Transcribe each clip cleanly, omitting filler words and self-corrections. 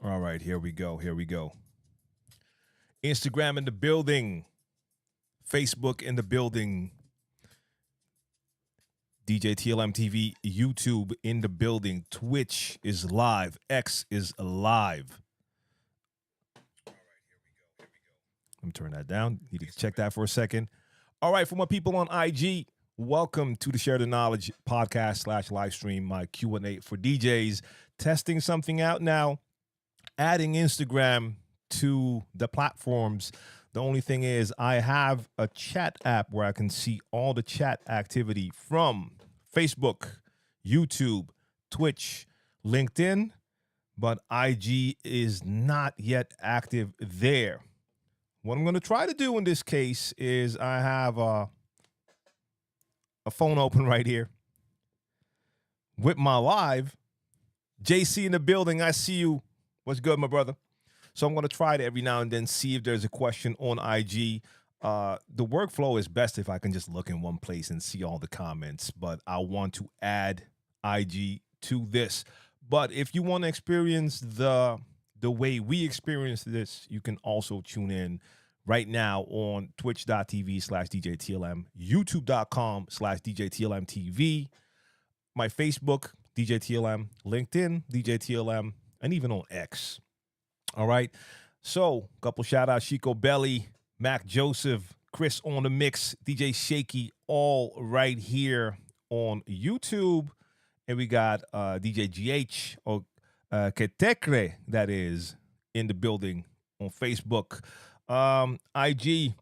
All right, here we go. Here we go. Instagram in the building. Facebook in the building. DJ TLM TV, YouTube in the building. Twitch is live. X is live. Let me turn that down. Need to check that for a second. All right, for my people on IG, welcome to the Share the Knowledge podcast / live stream, my Q&A for DJs. Testing something out now, adding Instagram to the platforms. The only thing is I have a chat app where I can see all the chat activity from Facebook, YouTube, Twitch, LinkedIn, but IG is not yet active there. What I'm going to try to do in this case is I have a phone open right here with my live. JC in the building, I see you. What's good, my brother? So I'm going to try to every now and then see if there's a question on IG. The workflow is best if I can just look in one place and see all the comments, but I want to add IG to this. But if you want to experience the way we experience this, you can also tune in right now on twitch.tv/DJTLM, youtube.com/DJTLMTV, my Facebook, DJ TLM, LinkedIn, DJ TLM, and even on X. All right. So, couple shout outs, Chico Belly, Mac Joseph, Chris on the mix, DJ Shaky, all right here on YouTube. And we got DJ GH, or Ketekre, that is, in the building on Facebook. IG,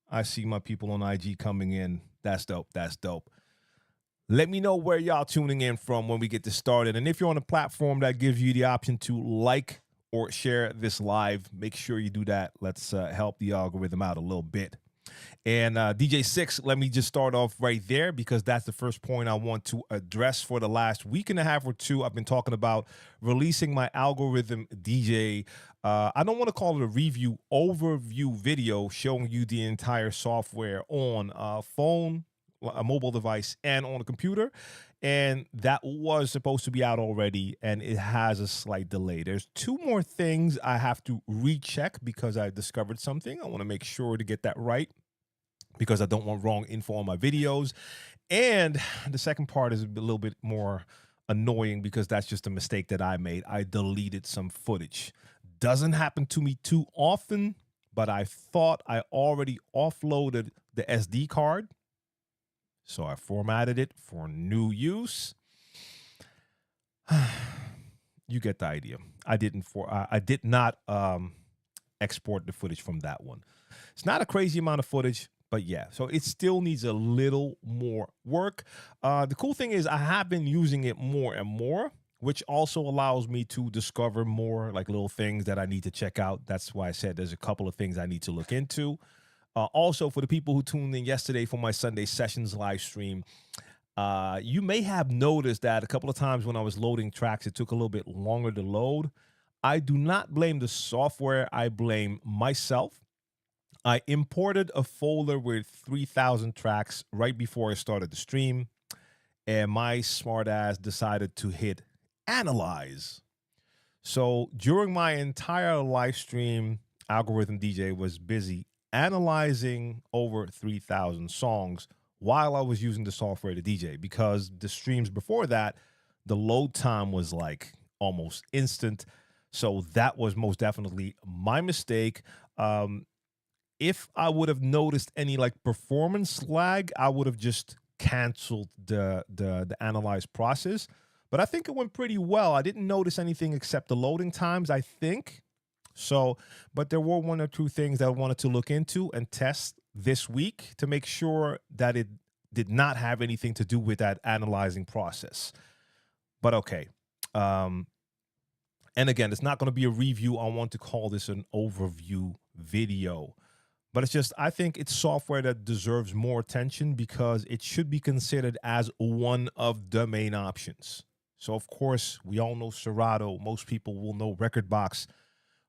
I see my people on IG coming in. That's dope. That's dope. Let me know where y'all tuning in from when we get this started. And if you're on a platform that gives you the option to like or share this live, make sure you do that. Let's help the algorithm out a little bit. And DJ Six, let me just start off right there because that's the first point I want to address. For the last week and a half or two, I've been talking about releasing my algorithm DJ. I don't want to call it a review, overview video showing you the entire software on a phone, a mobile device, and on a computer. And that was supposed to be out already, and it has a slight delay. There's two more things I have to recheck because I discovered something. I want to make sure to get that right because I don't want wrong info on my videos. And the second part is a little bit more annoying because that's just a mistake that I made. I deleted some footage. Doesn't happen to me too often, but I thought I already offloaded the SD card. So I formatted it for new use. You get the idea. I did not export the footage from that one. It's not a crazy amount of footage, but yeah. So it still needs a little more work. The cool thing is I have been using it more and more, which also allows me to discover more like little things that I need to check out. That's why I said there's a couple of things I need to look into. Also, for the people who tuned in yesterday for my Sunday Sessions live stream, you may have noticed that a couple of times when I was loading tracks, it took a little bit longer to load. I do not blame the software. I blame myself. I imported a folder with 3,000 tracks right before I started the stream, and my smart ass decided to hit analyze. So during my entire live stream, Algorithm DJ was busy analyzing over 3,000 songs while I was using the software to DJ, because the streams before that, the load time was like almost instant. So that was most definitely my mistake. If I would have noticed any like performance lag, I would have just canceled the analyze process. But I think it went pretty well. I didn't notice anything except the loading times, I think. So, but there were one or two things that I wanted to look into and test this week to make sure that it did not have anything to do with that analyzing process. But okay. And again, it's not going to be a review. I want to call this an overview video. But it's just, I think it's software that deserves more attention because it should be considered as one of the main options. So, of course, we all know Serato. Most people will know Rekordbox.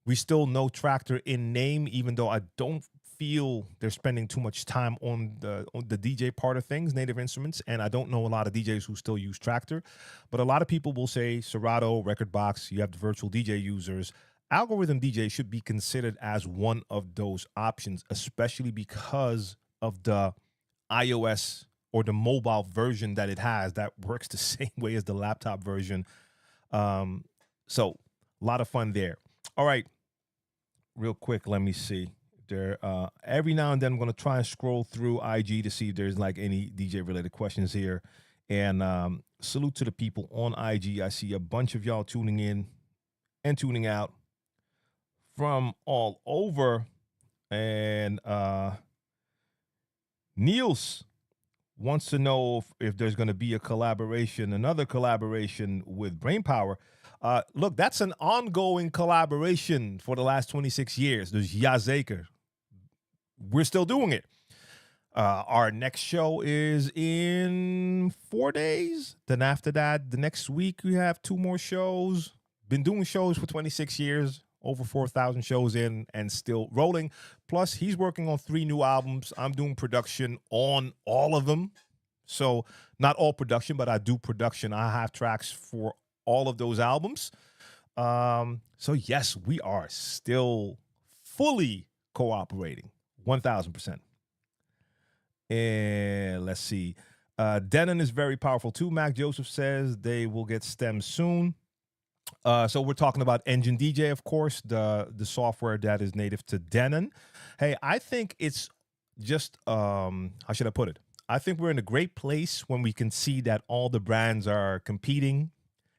We still know Tractor in name, even though I don't feel they're spending too much time on the DJ part of things, native instruments. And I don't know a lot of DJs who still use Tractor, but a lot of people will say Serato, Rekordbox, you have the virtual DJ users. Algorithm DJ should be considered as one of those options, especially because of the iOS or the mobile version that it has that works the same way as the laptop version. So a lot of fun there. All right, real quick, let me see. There, every now and then I'm going to try and scroll through IG to see if there's like any DJ related questions here. And salute to the people on IG. I see a bunch of y'all tuning in and tuning out from all over. And Niels wants to know if there's going to be another collaboration with Brainpower. Look, that's an ongoing collaboration for the last 26 years. There's Jazeker. We're still doing it. Our next show is in 4 days. Then after that, the next week, we have 2 more shows. Been doing shows for 26 years, over 4,000 shows in, and still rolling. Plus, he's working on 3 new albums. I'm doing production on all of them. So not all production, but I do production. I have tracks for all of those albums. So yes, we are still fully cooperating, 1,000%. And let's see. Denon is very powerful too. Mac Joseph says they will get stems soon. So we're talking about Engine DJ, of course, the software that is native to Denon. Hey, I think it's just, how should I put it? I think we're in a great place when we can see that all the brands are competing,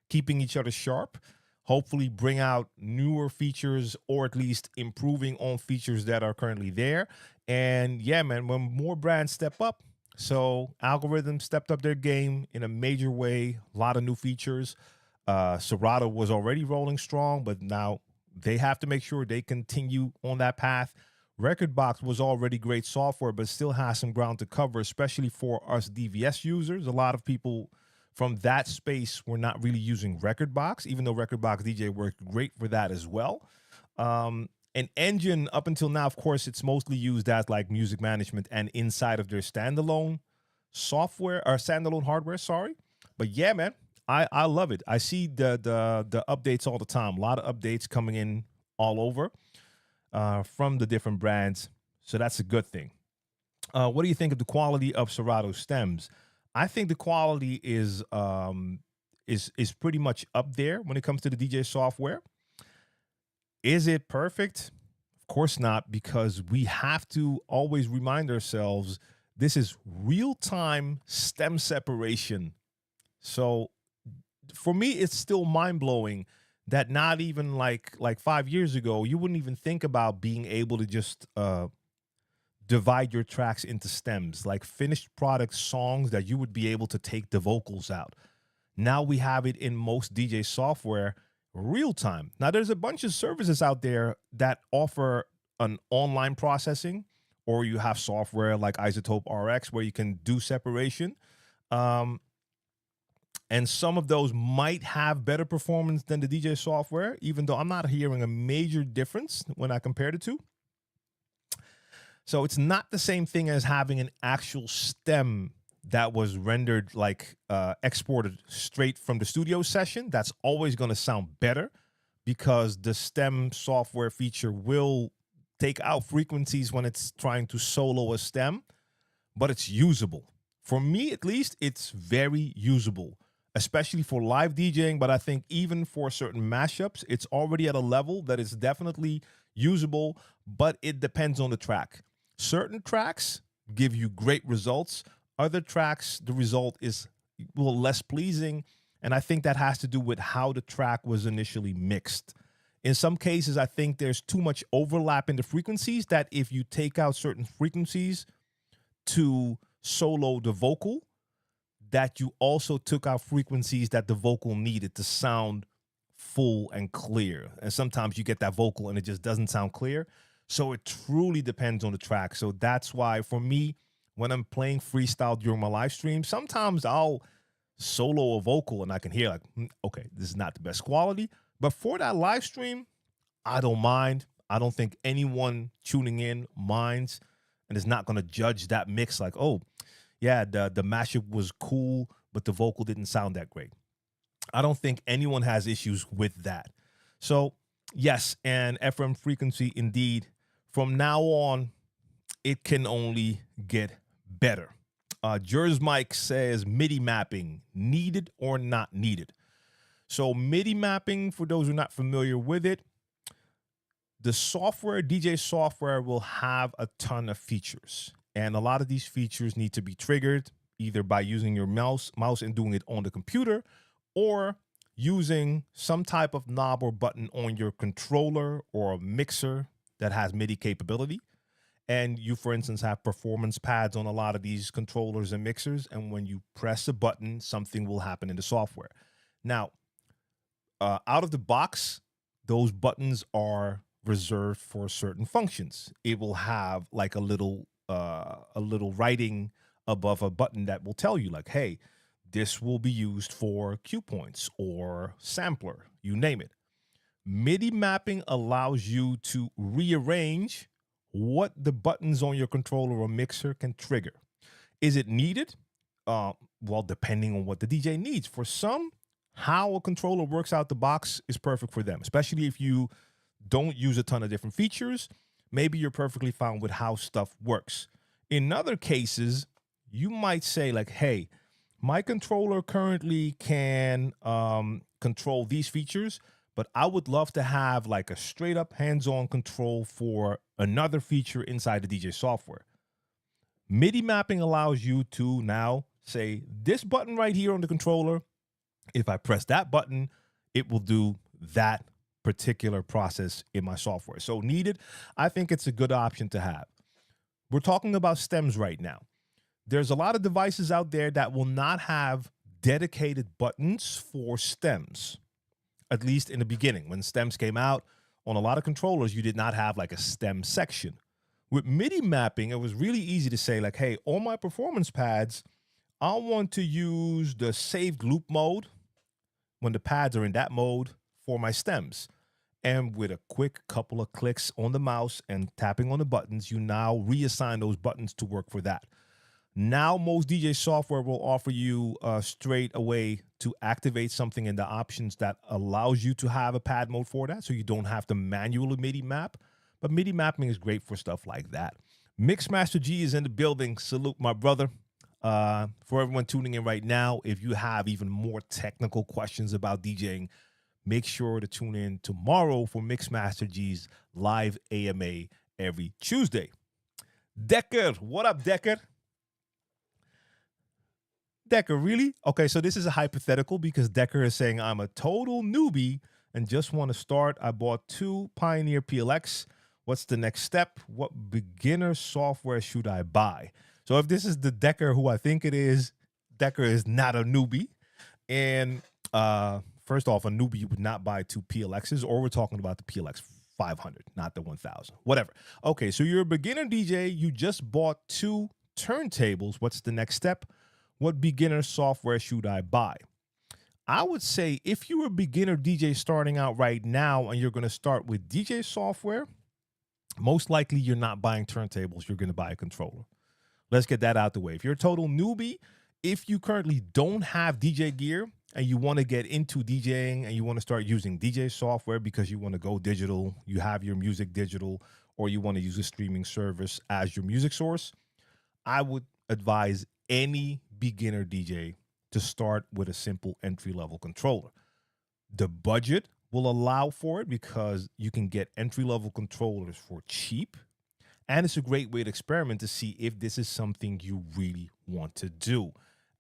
keeping each other sharp, hopefully bring out newer features or at least improving on features that are currently there. And yeah, man, when more brands step up, so Algorithm stepped up their game in a major way, a lot of new features. Serato was already rolling strong, but now they have to make sure they continue on that path. Rekordbox was already great software, but still has some ground to cover, especially for us DVS users. A lot of people from that space were not really using Rekordbox, even though Rekordbox DJ worked great for that as well. And Engine, up until now, of course, it's mostly used as like music management and inside of their standalone software or standalone hardware, sorry. But yeah, man, I love it. I see the updates all the time. A lot of updates coming in all over from the different brands. So that's a good thing. What do you think of the quality of Serato stems? I think the quality is pretty much up there when it comes to the DJ software. Is it perfect? Of course not, because we have to always remind ourselves this is real-time stem separation. So for me, it's still mind-blowing that not even like 5 years ago, you wouldn't even think about being able to just divide your tracks into stems, like finished product songs that you would be able to take the vocals out. Now we have it in most DJ software real time. Now there's a bunch of services out there that offer an online processing, or you have software like Isotope RX where you can do separation. And some of those might have better performance than the DJ software, even though I'm not hearing a major difference when I compare the two. So it's not the same thing as having an actual stem that was rendered like exported straight from the studio session. That's always going to sound better because the stem software feature will take out frequencies when it's trying to solo a stem, but it's usable. For me, at least, it's very usable, especially for live DJing. But I think even for certain mashups, it's already at a level that is definitely usable, but it depends on the track. Certain tracks give you great results. Other tracks, the result is less pleasing. And I think that has to do with how the track was initially mixed. In some cases, I think there's too much overlap in the frequencies that if you take out certain frequencies to solo the vocal, that you also took out frequencies that the vocal needed to sound full and clear. And sometimes you get that vocal and it just doesn't sound clear. So it truly depends on the track. So that's why for me, when I'm playing freestyle during my live stream, sometimes I'll solo a vocal and I can hear like, okay, this is not the best quality. But for that live stream, I don't mind. I don't think anyone tuning in minds and is not going to judge that mix like, oh, yeah, the mashup was cool, but the vocal didn't sound that great. I don't think anyone has issues with that. So, yes, and FM frequency, indeed, from now on, it can only get better. Jers Mike says MIDI mapping needed or not needed. So, MIDI mapping, for those who are not familiar with it, the software, DJ software, will have a ton of features. And a lot of these features need to be triggered either by using your mouse and doing it on the computer, or using some type of knob or button on your controller or a mixer that has MIDI capability. And you, for instance, have performance pads on a lot of these controllers and mixers. And when you press a button, something will happen in the software. Now, out of the box, those buttons are reserved for certain functions. It will have like a little writing above a button that will tell you like, hey, this will be used for cue points or sampler, you name it. MIDI mapping allows you to rearrange what the buttons on your controller or mixer can trigger. Is it needed? Well, depending on what the DJ needs. For some, how a controller works out the box is perfect for them, especially if you don't use a ton of different features. Maybe you're perfectly fine with how stuff works. In other cases, you might say like, hey, my controller currently can control these features, but I would love to have like a straight up hands-on control for another feature inside the DJ software. MIDI mapping allows you to now say this button right here on the controller, if I press that button, it will do that particular process in my software. So needed, I think it's a good option to have. We're talking about stems right now. There's a lot of devices out there that will not have dedicated buttons for stems, at least in the beginning. When stems came out, on a lot of controllers, you did not have like a stem section. With MIDI mapping, it was really easy to say like, hey, on my performance pads, I want to use the saved loop mode when the pads are in that mode for my stems. And with a quick couple of clicks on the mouse and tapping on the buttons, you now reassign those buttons to work for that. Now, most DJ software will offer you straight away to activate something in the options that allows you to have a pad mode for that, so you don't have to manually MIDI map. But MIDI mapping is great for stuff like that. Mixmaster G is in the building. Salute, my brother. For everyone tuning in right now, if you have even more technical questions about DJing, make sure to tune in tomorrow for Mixmaster G's live AMA every Tuesday. Decker, what up, Decker? Decker, really? Okay, so this is a hypothetical because Decker is saying I'm a total newbie and just want to start. I bought 2 Pioneer PLX. What's the next step? What beginner software should I buy? So if this is the Decker who I think it is, Decker is not a newbie. And first off, a newbie would not buy 2 PLXs, or we're talking about the PLX 500, not the 1000, whatever. Okay, so you're a beginner DJ. You just bought 2 turntables. What's the next step? What beginner software should I buy? I would say if you're a beginner DJ starting out right now and you're going to start with DJ software, most likely you're not buying turntables. You're going to buy a controller. Let's get that out the way. If you're a total newbie, if you currently don't have DJ gear and you want to get into DJing and you want to start using DJ software because you want to go digital, you have your music digital, or you want to use a streaming service as your music source, I would advise any beginner DJ to start with a simple entry-level controller. The budget will allow for it because you can get entry-level controllers for cheap, and it's a great way to experiment to see if this is something you really want to do.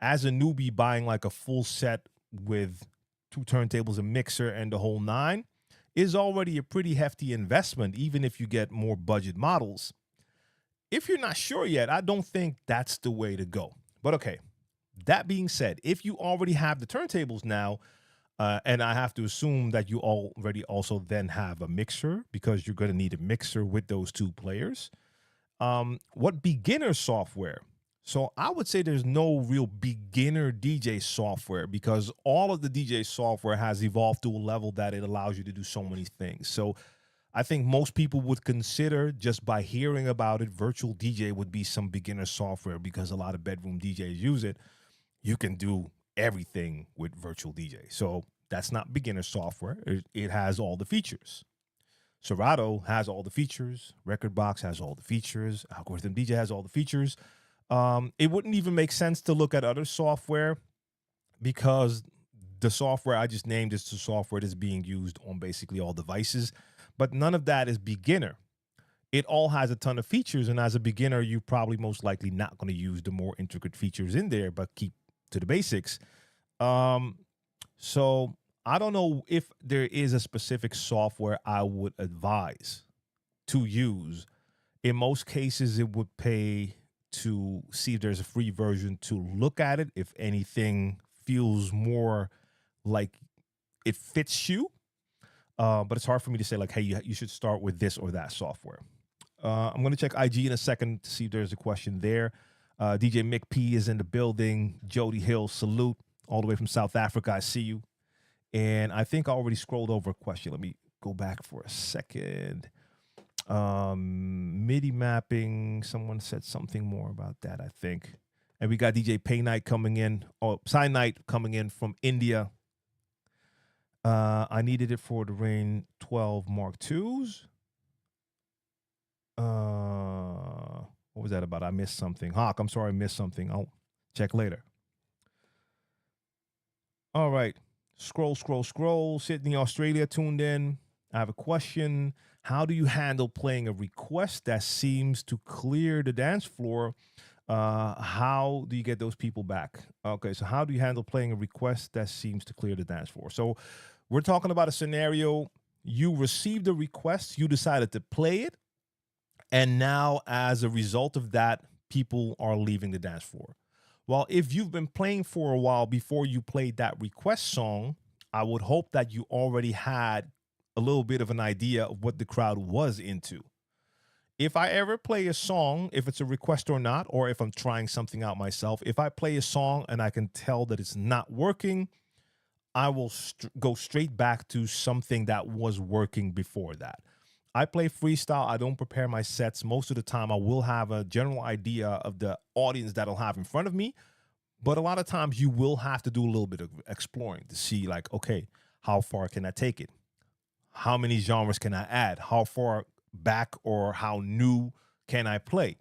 As a newbie, buying like a full set with 2 turntables, a mixer, and the whole 9 is already a pretty hefty investment, even if you get more budget models. If you're not sure yet, I don't think that's the way to go. But okay, that being said, if you already have the turntables now, and I have to assume that you already also then have a mixer because you're going to need a mixer with those 2 players. What beginner software? So I would say there's no real beginner DJ software because all of the DJ software has evolved to a level that it allows you to do so many things. So I think most people would consider, just by hearing about it, virtual DJ would be some beginner software because a lot of bedroom DJs use it. You can do everything with virtual DJ. So that's not beginner software. It has all the features. Serato has all the features. Rekordbox has all the features. Algorithm DJ has all the features. It wouldn't even make sense to look at other software because the software I just named is the software that's being used on basically all devices. But none of that is beginner. It all has a ton of features. And as a beginner, you're probably most likely not going to use the more intricate features in there, but keep to the basics. So I don't know if there is a specific software I would advise to use. In most cases, it would pay to see if there's a free version to look at it. If anything feels more like it fits you. But it's hard for me to say, like, hey, you should start with this or that software. I'm going to check IG in a second to see if there's a question there. DJ Mick P is in the building. Jody Hill, salute. All the way from South Africa, I see you. And I think I already scrolled over a question. Let me go back for a second. MIDI mapping. Someone said something more about that, I think. And we got DJ Pay Night coming in. Oh, Sign Night coming in from India. I needed it for the Rain 12 Mark IIs. What was that about? I missed something. Hawk, I'm sorry I missed something. I'll check later. All right. Scroll. Sydney, Australia tuned in. I have a question. How do you handle playing a request that seems to clear the dance floor? How do you get those people back? Okay, so how do you handle playing a request that seems to clear the dance floor? So we're talking about a scenario. You received a request, you decided to play it, and now as a result of that, people are leaving the dance floor. Well, if you've been playing for a while before you played that request song, I would hope that you already had a little bit of an idea of what the crowd was into. If I ever play a song, if it's a request or not, or if I'm trying something out myself, if I play a song and I can tell that it's not working, I will go straight back to something that was working before that. I play freestyle. I don't prepare my sets. Most of the time, I will have a general idea of the audience that I'll have in front of me. But a lot of times, you will have to do a little bit of exploring to see, like, okay, how far can I take it? How many genres can I add? How far back or how new can I play?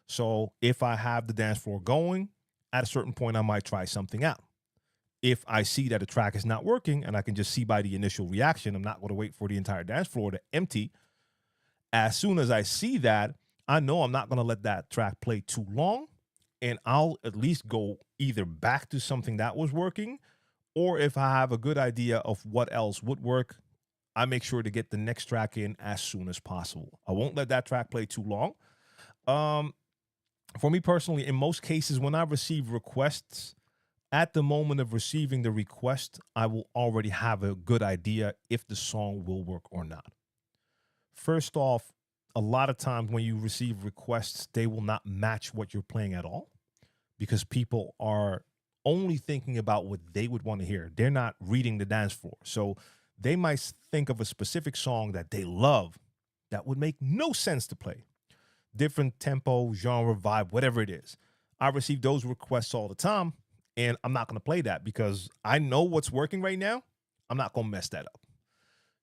So if I have the dance floor going, at a certain point, I might try something out. If I see that a track is not working and I can just see by the initial reaction, I'm not going to wait for the entire dance floor to empty. As soon as I see that, I know I'm not going to let that track play too long, and I'll at least go either back to something that was working, or if I have a good idea of what else would work, I make sure to get the next track in as soon as possible. I won't let that track play too long. For me personally, in most cases, when I receive requests, at the moment of receiving the request, I will already have a good idea if the song will work or not. First off, a lot of times when you receive requests, they will not match what you're playing at all because people are only thinking about what they would want to hear. They're not reading the dance floor. So they might think of a specific song that they love that would make no sense to play. Different tempo, genre, vibe, whatever it is. I receive those requests all the time, and I'm not going to play that because I know what's working right now. I'm not going to mess that up.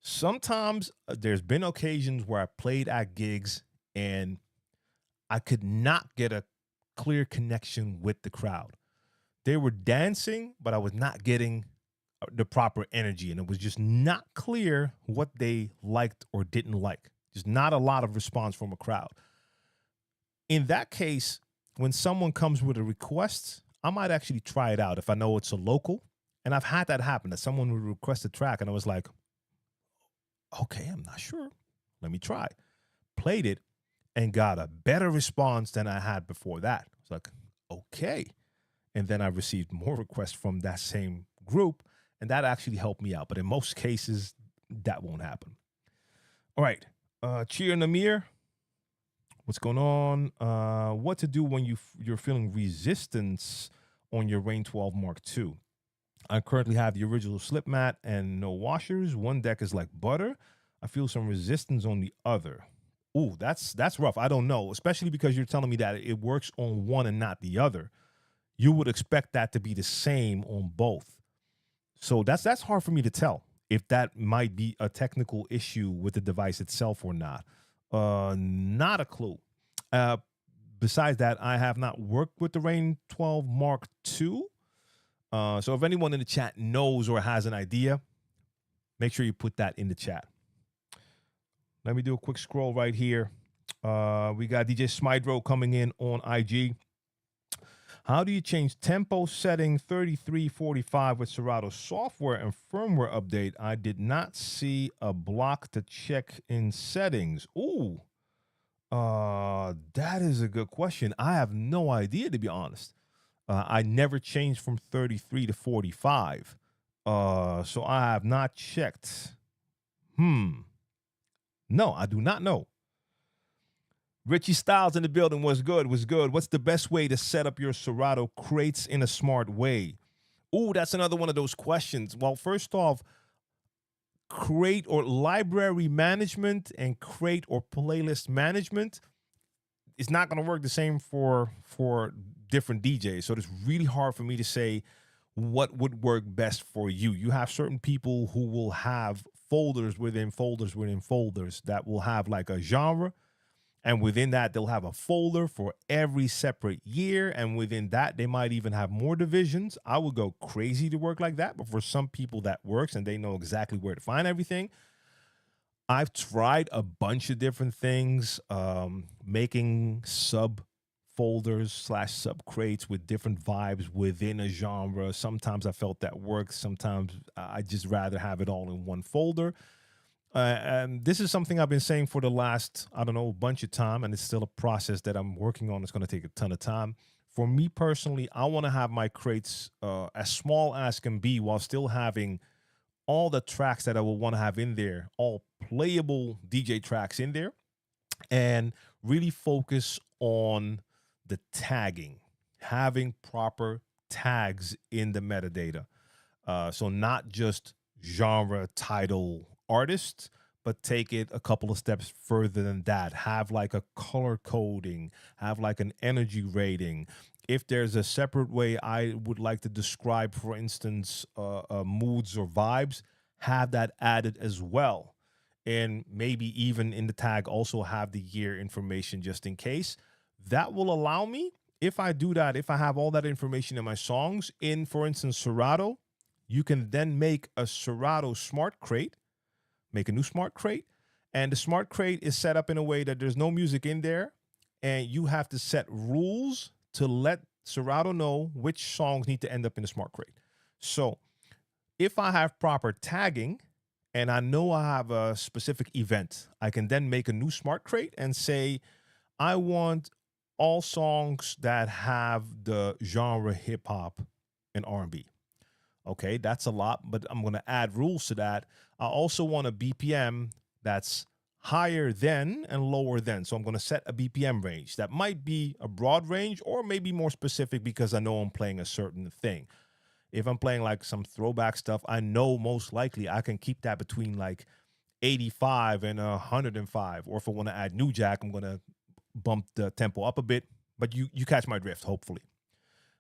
Sometimes there's been occasions where I played at gigs and I could not get a clear connection with the crowd. They were dancing, but I was not getting the proper energy, and it was just not clear what they liked or didn't like. Just not a lot of response from a crowd. In that case, when someone comes with a request, I might actually try it out if I know it's a local. And I've had that happen, that someone would request a track and I was like, okay, I'm not sure. Let me try. Played it and got a better response than I had before that. It's like, okay. And then I received more requests from that same group, and that actually helped me out. But in most cases, that won't happen. All right. Cheer Namir. What's going on? What to do when you're feeling resistance on your Rain 12 Mark II? I currently have the original slip mat and no washers. One deck is like butter. I I feel some resistance on the other. Ooh, that's rough. I don't know, especially because you're telling me that it works on one and not the other. You would expect that to be the same on both. So that's hard for me to tell if that might be a technical issue with the device itself or not. Not a clue. Uh, Besides that, I have not worked with the Rain 12 Mark II. So if anyone in the chat knows or has an idea, make sure you put that in the chat. Let me do a quick scroll right here. We got DJ Smydro coming in on IG. How do you change tempo setting 3345 with Serato software and firmware update? I did not see a block to check in settings. Ooh, that is a good question. I have no idea, to be honest. I never changed from 33 to 45. So I have not checked. No, I do not know. Richie Styles in the building. Was good. What's the best way to set up your Serato crates in a smart way? Ooh, that's another one of those questions. Well, first off, crate or library management and crate or playlist management is not going to work the same for different DJs. So it's really hard for me to say what would work best for you. You have certain people who will have folders within folders within folders that will have like a genre. And within that, they'll have a folder for every separate year. And within that, they might even have more divisions. I would go crazy to work like that. But for some people, that works and they know exactly where to find everything. I've tried a bunch of different things, making sub folders / sub crates with different vibes within a genre. Sometimes I felt that works. Sometimes I just rather have it all in one folder. And this is something I've been saying for the last, I don't know, bunch of time, and it's still a process that I'm working on. It's going to take a ton of time. For me personally, I want to have my crates as small as can be while still having all the tracks that I will want to have in there, all playable DJ tracks in there, and really focus on the tagging, having proper tags in the metadata. So not just genre, title, artist, but take it a couple of steps further than that. Have like a color coding, have like an energy rating. If there's a separate way I would like to describe, for instance, moods or vibes, have that added as well. And maybe even in the tag also have the year information just in case. That will allow me, if I do that, if I have all that information in my songs, in, for instance, Serato, you can then make a Serato smart crate, make a new smart crate, and the smart crate is set up in a way that there's no music in there, and you have to set rules to let Serato know which songs need to end up in the smart crate. So if I have proper tagging and I know I have a specific event, I can then make a new smart crate and say, I want all songs that have the genre hip hop and R&B. Okay, that's a lot, but I'm going to add rules to that. I also want a BPM that's higher than and lower than. So I'm going to set a BPM range. That might be a broad range or maybe more specific because I know I'm playing a certain thing. If I'm playing like some throwback stuff, I know most likely I can keep that between like 85 and 105. Or if I want to add new jack, I'm going to bump the tempo up a bit. But you catch my drift, hopefully.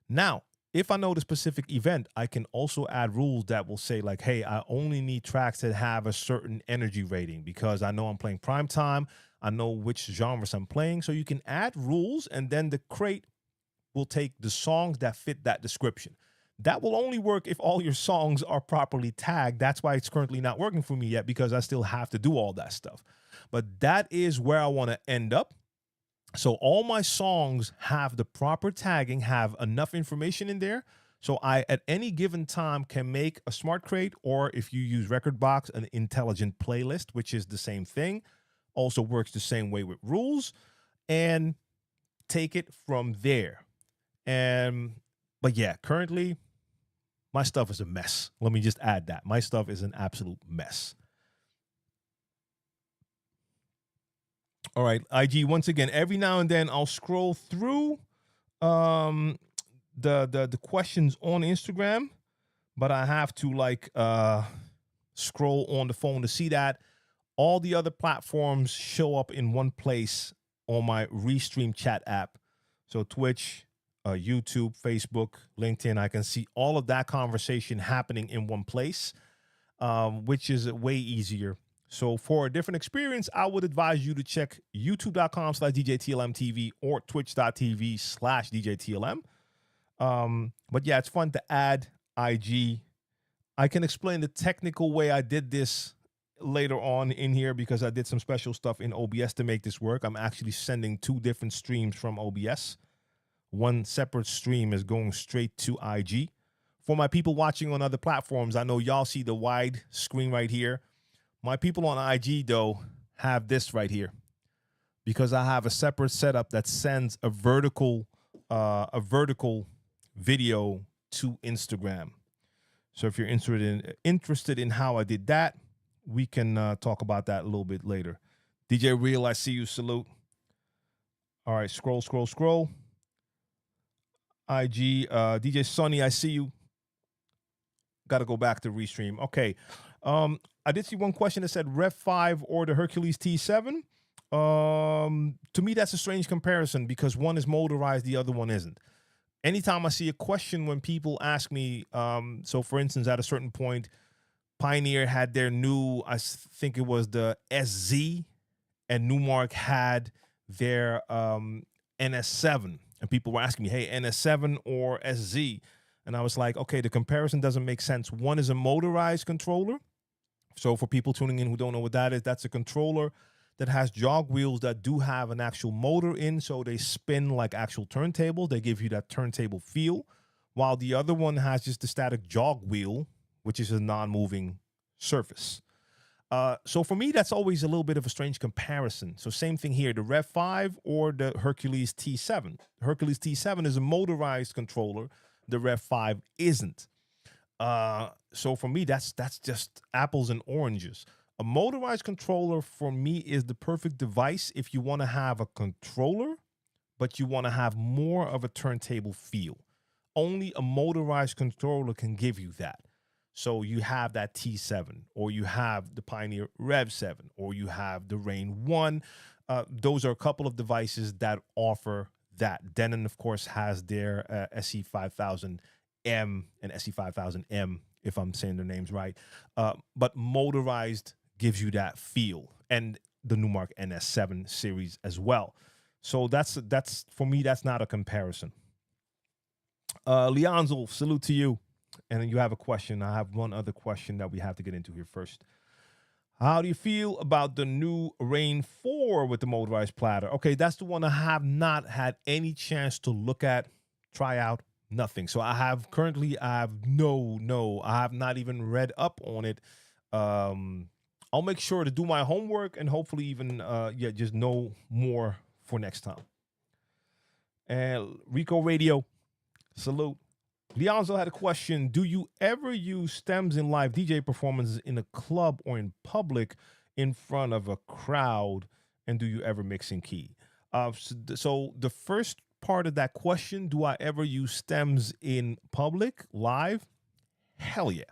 Now, if I know the specific event, I can also add rules that will say like, hey, I only need tracks that have a certain energy rating because I know I'm playing prime time. I know which genres I'm playing. So you can add rules and then the crate will take the songs that fit that description. That will only work if all your songs are properly tagged. That's why it's currently not working for me yet because I still have to do all that stuff. But that is where I want to end up. So all my songs have the proper tagging, have enough information in there. So I, at any given time, can make a smart crate, or if you use Rekordbox, an intelligent playlist, which is the same thing. Also works the same way with rules, and take it from there. But yeah, currently my stuff is a mess. Let me just add that. My stuff is an absolute mess. All right, IG, once again, every now and then I'll scroll through the questions on Instagram, but I have to like scroll on the phone to see that. All the other platforms show up in one place on my Restream chat app. So Twitch, YouTube, Facebook, LinkedIn, I can see all of that conversation happening in one place, which is way easier. So for a different experience, I would advise you to check youtube.com/DJTLMTV or twitch.tv/DJTLM. But yeah, it's fun to add IG. I can explain the technical way I did this later on in here because I did some special stuff in OBS to make this work. I'm actually sending 2 different streams from OBS. One separate stream is going straight to IG. For my people watching on other platforms, I know y'all see the wide screen right here. My people on IG, though, have this right here because I have a separate setup that sends a vertical video to Instagram. So if you're interested in how I did that, we can talk about that a little bit later. DJ Real, I see you. Salute. All right, scroll. IG, DJ Sonny, I see you. Got to go back to Restream. Okay. I did see one question that said Rev 5 or the Hercules T7. To me, that's a strange comparison because one is motorized, the other one isn't. Anytime I see a question when people ask me, so for instance, at a certain point, Pioneer had their new, I think it was the SZ, and Newmark had their NS7. And people were asking me, hey, NS7 or SZ? And I was like, okay, the comparison doesn't make sense. One is a motorized controller. So for people tuning in who don't know what that is, that's a controller that has jog wheels that do have an actual motor in, so they spin like actual turntables. They give you that turntable feel, while the other one has just the static jog wheel, which is a non-moving surface. So for me, that's always a little bit of a strange comparison. So same thing here, the Rev 5 or the Hercules T7. The Hercules T7 is a motorized controller. The Rev 5 isn't. So for me, that's just apples and oranges. A motorized controller for me is the perfect device if you want to have a controller, but you want to have more of a turntable feel. Only a motorized controller can give you that. So you have that T7, or you have the Pioneer Rev 7, or you have the Rain 1. Those are a couple of devices that offer that. Denon, of course, has their SE5000M and SE5000M, if I'm saying their names right. But motorized gives you that feel, and the Newmark NS7 series as well. So that's for me, that's not a comparison. Leonzo, salute to you. And then you have a question. I have one other question that we have to get into here first. How do you feel about the new Rain 4 with the motorized platter? Okay, that's the one I have not had any chance to look at, try out, nothing. So I have not even read up on it. I'll make sure to do my homework and hopefully even just know more for next time. And Rico Radio, salute. Leonzo had a question. Do you ever use stems in live DJ performances in a club or in public in front of a crowd? And do you ever mix in key? So the first part of that question, do I ever use stems in public, live? Hell yeah.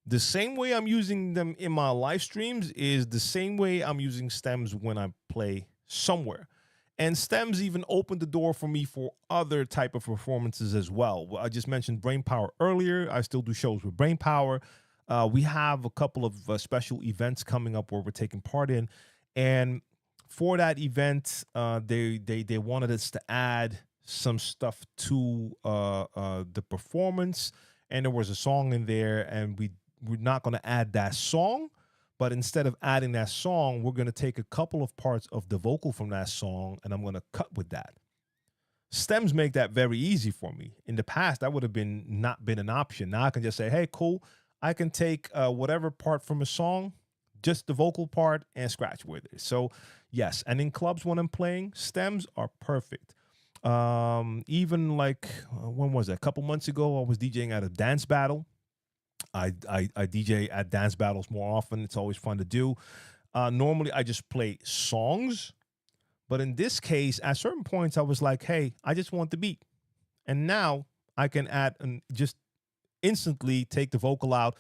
The same way I'm using them in my live streams is the same way I'm using stems when I play somewhere. And stems even opened the door for me for other type of performances as well. I just mentioned Brainpower earlier. I still do shows with Brainpower. We have a couple of special events coming up where we're taking part in. And for that event, they wanted us to add some stuff to the performance. And there was a song in there, and we're not going to add that song. But instead of adding that song, we're going to take a couple of parts of the vocal from that song, and I'm going to cut with that. Stems make that very easy for me. In the past, that would have not been an option. Now I can just say, hey, cool. I can take whatever part from a song, just the vocal part, and scratch with it. So, yes. And in clubs when I'm playing, stems are perfect. Even like, when was that? A couple months ago, I was DJing at a dance battle. I DJ at dance battles more often. It's always fun to do. Normally, I just play songs. But in this case, at certain points, I was like, hey, I just want the beat. And now I can add and just instantly take the vocal out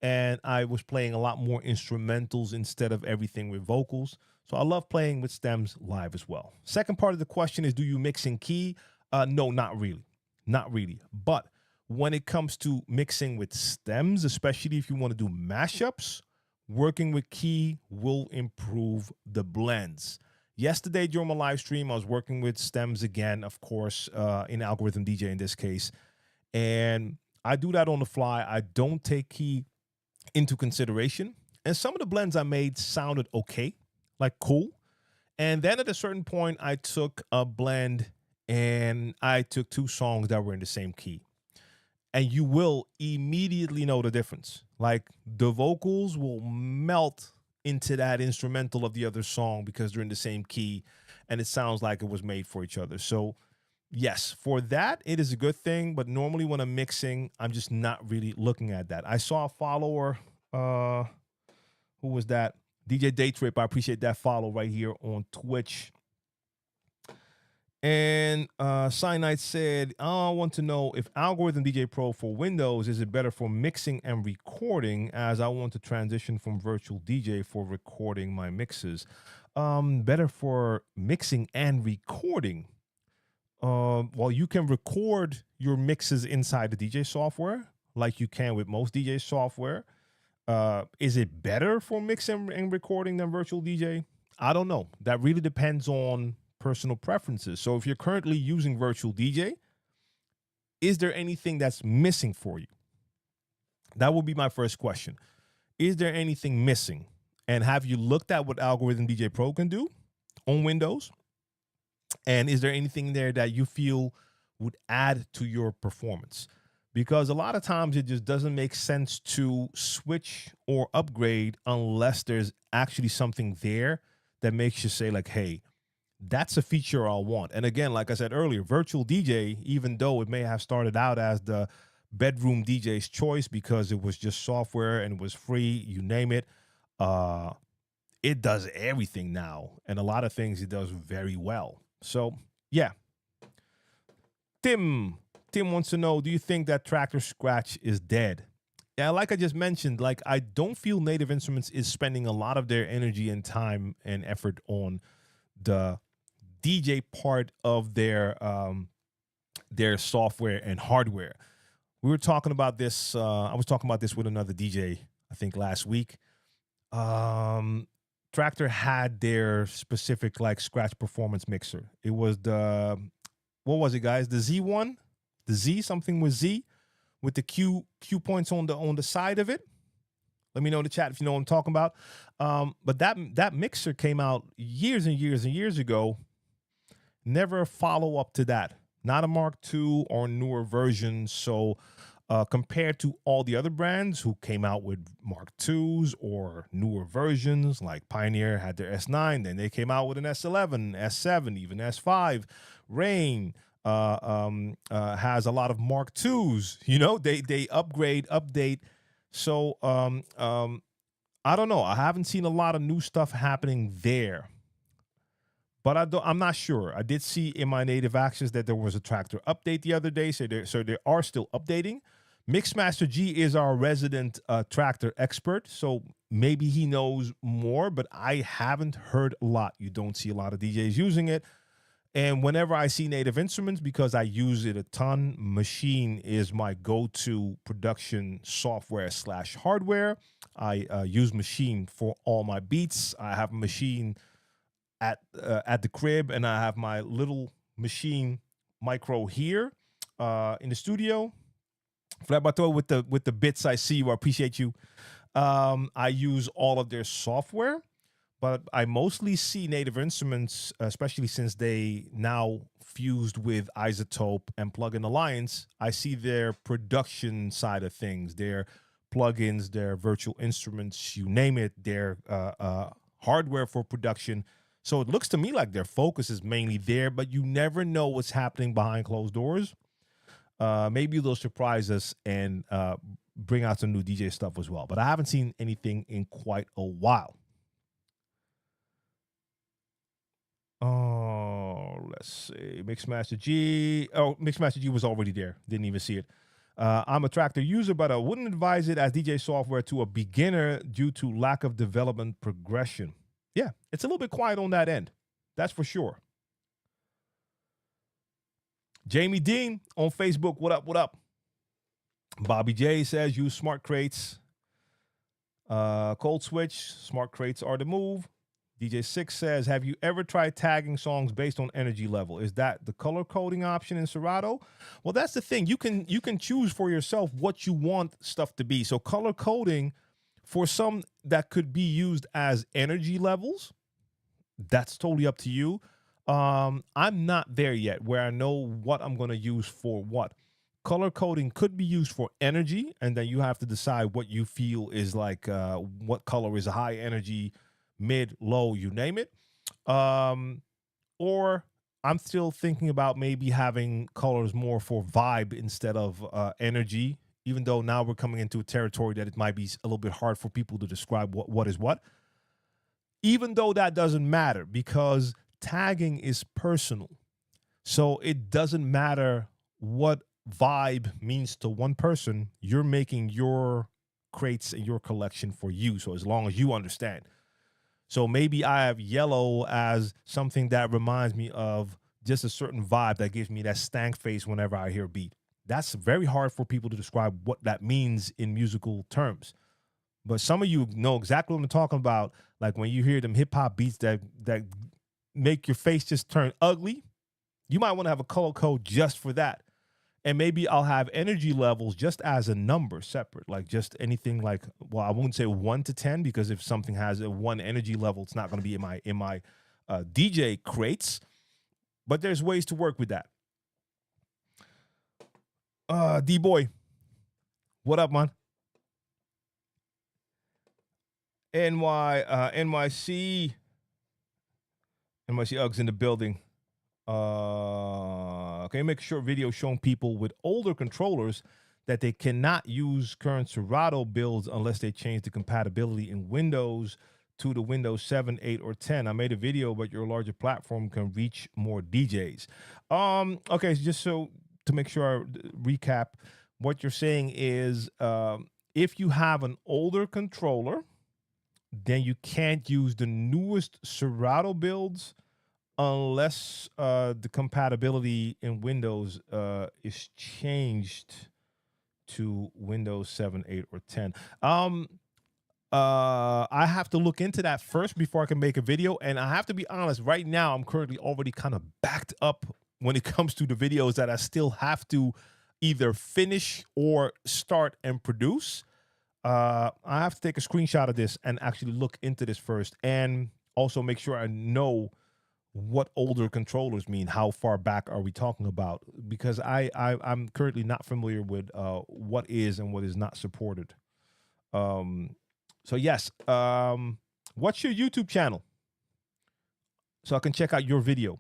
and I was playing a lot more instrumentals instead of everything with vocals. So I love playing with stems live as well. Second part of the question is, do you mix in key? No, not really. Not really. But when it comes to mixing with stems, especially if you want to do mashups, working with key will improve the blends. Yesterday during my live stream, I was working with stems again, of course, in Algorithm DJ in this case. And I do that on the fly. I don't take key into consideration. And some of the blends I made sounded okay, like cool. And then at a certain point, I took a blend and I took two songs that were in the same key. And you will immediately know the difference. Like the vocals will melt into that instrumental of the other song because they're in the same key and it sounds like it was made for each other. So yes, for that, it is a good thing. But normally when I'm mixing, I'm just not really looking at that. I saw a follower, who was that? DJ Daytrip. I appreciate that follow right here on Twitch. And Cyanide said, I want to know if Algorithm DJ Pro for Windows, is it better for mixing and recording, as I want to transition from Virtual DJ for recording my mixes. Better for mixing and recording. Well, you can record your mixes inside the DJ software like you can with most DJ software. Is it better for mixing and recording than Virtual DJ? I don't know. That really depends on personal preferences. So if you're currently using Virtual DJ, is there anything that's missing for you? That would be my first question. Is there anything missing? And have you looked at what Algorithm DJ Pro can do on Windows? And is there anything there that you feel would add to your performance? Because a lot of times it just doesn't make sense to switch or upgrade unless there's actually something there that makes you say like, hey, that's a feature I want. And again, like I said earlier, Virtual DJ, even though it may have started out as the bedroom DJ's choice because it was just software and it was free, you name it, it does everything now. And a lot of things it does very well. So, yeah. Tim wants to know, do you think that Tractor Scratch is dead? Yeah, like I just mentioned, like I don't feel Native Instruments is spending a lot of their energy and time and effort on the DJ part of their software and hardware. We were talking about this. I was talking about this with another DJ, I think last week. Tractor had their specific like scratch performance mixer. It was what was it, guys? The Z1, the Z, something with Z, with the Q points on the side of it. Let me know in the chat if you know what I'm talking about. But that mixer came out years and years and years ago. Never a follow up to that. Not a Mark II or newer version. So compared to all the other brands who came out with Mark IIs or newer versions, like Pioneer had their S9, then they came out with an S11, S7, even S5. Rain has a lot of Mark IIs. You know, they upgrade, update. So I don't know. I haven't seen a lot of new stuff happening there. But I'm not sure. I did see in my native access that there was a Tractor update the other day, so they are still updating. Mixmaster G is our resident Tractor expert, so maybe he knows more, but I haven't heard a lot. You don't see a lot of DJs using it. And whenever I see Native Instruments, because I use it a ton, Machine is my go-to production software / hardware. I use Machine for all my beats. I have Machine at the crib, and I have my little Machine micro here in the studio. Flabato with the bits, I see you. I appreciate you. I use all of their software, but I mostly see Native Instruments, especially since they now fused with Isotope and Plugin Alliance. I see their production side of things, their plugins, their virtual instruments, you name it, their hardware for production. So it looks to me like their focus is mainly there, but you never know what's happening behind closed doors. Maybe they'll surprise us and bring out some new DJ stuff as well. But I haven't seen anything in quite a while. Oh, let's see. Mixmaster G. Oh, Mixmaster G was already there. Didn't even see it. I'm a tractor user, but I wouldn't advise it as DJ software to a beginner due to lack of development progression. Yeah, it's a little bit quiet on that end. That's for sure. Jamie Dean on Facebook. What up? What up? Bobby J says use smart crates. Cold switch. Smart crates are the move. DJ Six says, have you ever tried tagging songs based on energy level? Is that the color coding option in Serato? Well, that's the thing. You can choose for yourself what you want stuff to be. So color coding for some that could be used as energy levels, that's totally up to you. I'm not there yet where I know what I'm going to use for what. Color coding could be used for energy, and then you have to decide what you feel is like what color is a high energy, mid, low, you name it. Or I'm still thinking about maybe having colors more for vibe instead of energy, even though now we're coming into a territory that it might be a little bit hard for people to describe what is what. Even though that doesn't matter because tagging is personal. So it doesn't matter what vibe means to one person. You're making your crates and your collection for you. So as long as you understand. So maybe I have yellow as something that reminds me of just a certain vibe that gives me that stank face whenever I hear a beat. That's very hard for people to describe what that means in musical terms. But some of you know exactly what I'm talking about. Like when you hear them hip hop beats that make your face just turn ugly, you might want to have a color code just for that. And maybe I'll have energy levels just as a number separate, like just anything like, well, I wouldn't say 1 to 10 because if something has a 1 energy level, it's not going to be in my DJ crates. But there's ways to work with that. D-Boy, what up, man? NYC Uggs in the building. Okay, make a short video showing people with older controllers that they cannot use current Serato builds unless they change the compatibility in Windows to the Windows 7, 8, or 10. I made a video, but your larger platform can reach more DJs. Okay, so just so to make sure I recap, what you're saying is if you have an older controller, then you can't use the newest Serato builds unless the compatibility in Windows is changed to Windows 7, 8, or 10. I have to look into that first before I can make a video. And I have to be honest, right now, I'm currently already kind of backed up when it comes to the videos that I still have to either finish or start and produce. I have to take a screenshot of this and actually look into this first and also make sure I know what older controllers mean. How far back are we talking about? Because I'm currently not familiar with what is and what is not supported. So yes, what's your YouTube channel? So I can check out your video.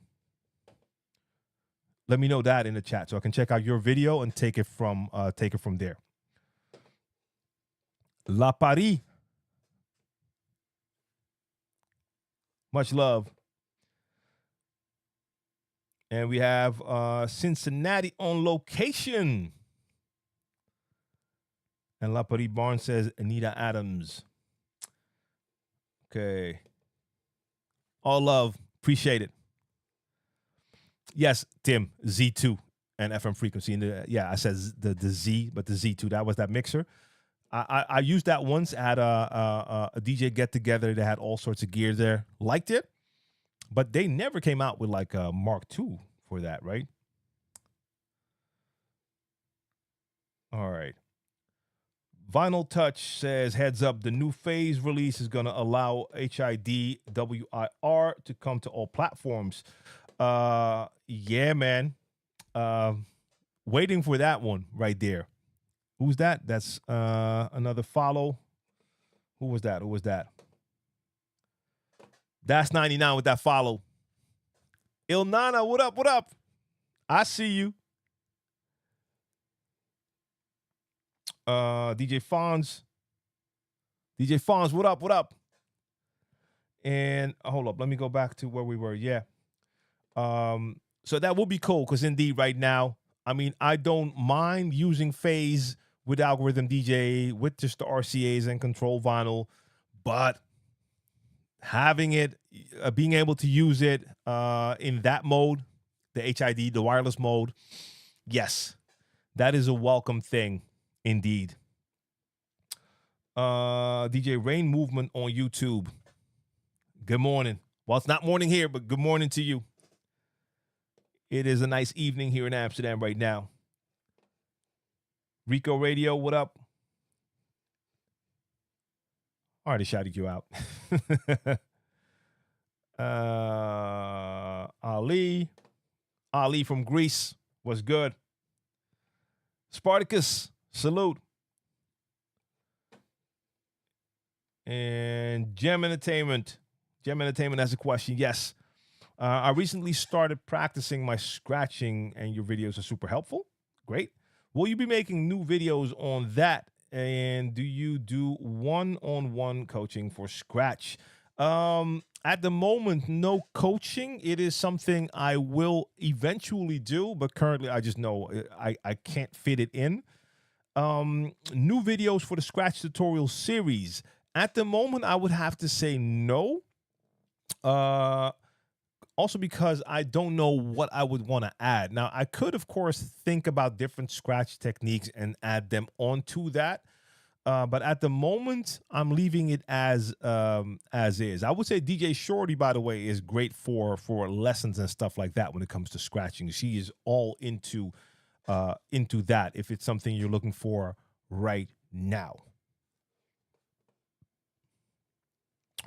Let me know that in the chat so I can check out your video and take it from there. La Paris. Much love. And we have Cincinnati on location. And La Paris Barnes says Anita Adams. Okay. All love. Appreciate it. Yes, Tim, Z2 and FM frequency. Yeah, I said the Z, but the Z2, that was that mixer. I used that once at a DJ get together. They had all sorts of gear there. Liked it, but they never came out with like a Mark II for that, right? All right. Vinyl Touch says, heads up, the new phase release is going to allow HID WIR to come to all platforms. Yeah, man. Waiting for that one right there. Who's that? That's another follow. Who was that? That's 99 with that follow. Ilnana, what up? What up? I see you. DJ Fonz, what up? What up? And hold up, let me go back to where we were. Yeah. So that will be cool because indeed, right now I mean, I don't mind using phase with algorithm DJ with just the RCAs and control vinyl, but having it, being able to use it in that mode, the HID, the wireless mode, yes, that is a welcome thing indeed. DJ Rain Movement on YouTube. Good morning. Well, it's not morning here, but good morning to you. It is a nice evening here in Amsterdam right now. Rico Radio, what up? Already shouted you out. Ali from Greece was good. Spartacus, salute. And Gem Entertainment has a question. Yes. I recently started practicing my scratching, and your videos are super helpful. Great. Will you be making new videos on that? And do you do one-on-one coaching for scratch? At the moment, no coaching. It is something I will eventually do, but currently I just know I can't fit it in. New videos for the scratch tutorial series. At the moment, I would have to say no. Also because I don't know what I would want to add. Now, I could, of course, think about different scratch techniques and add them onto that. But at the moment, I'm leaving it as is. I would say DJ Shorty, by the way, is great for lessons and stuff like that when it comes to scratching. She is all into that if it's something you're looking for right now.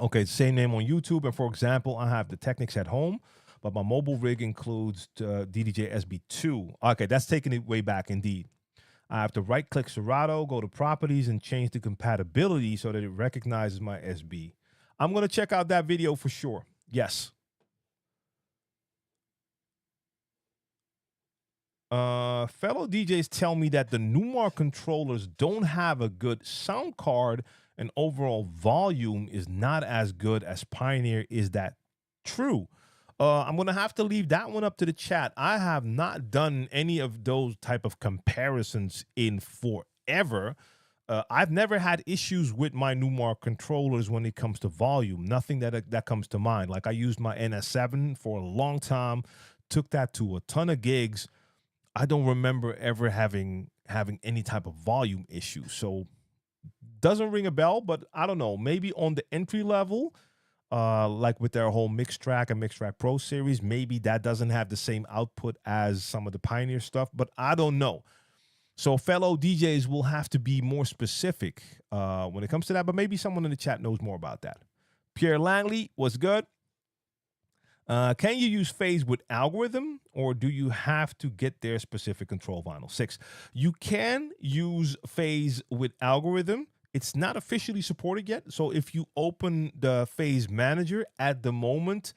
Okay, same name on YouTube. And for example, I have the Technics at home, but my mobile rig includes DDJ SB2. Okay, that's taking it way back indeed. I have to right-click Serato, go to Properties, and change the compatibility so that it recognizes my SB. I'm going to check out that video for sure. Yes. Fellow DJs tell me that the Newmark controllers don't have a good sound card and overall volume is not as good as Pioneer. Is that true? I'm going to have to leave that one up to the chat. I have not done any of those type of comparisons in forever. I've never had issues with my Newmark controllers when it comes to volume. Nothing that comes to mind. Like I used my NS7 for a long time, took that to a ton of gigs. I don't remember ever having any type of volume issue. So doesn't ring a bell, but I don't know. Maybe on the entry level, like with their whole Mix Track and Mix Track Pro series, maybe that doesn't have the same output as some of the Pioneer stuff, but I don't know. So fellow DJs will have to be more specific when it comes to that, but maybe someone in the chat knows more about that. Pierre Langley, what's good? Can you use phase with algorithm, or do you have to get their specific control vinyl? 6. You can use phase with algorithm. It's not officially supported yet. So if you open the phase manager at the moment,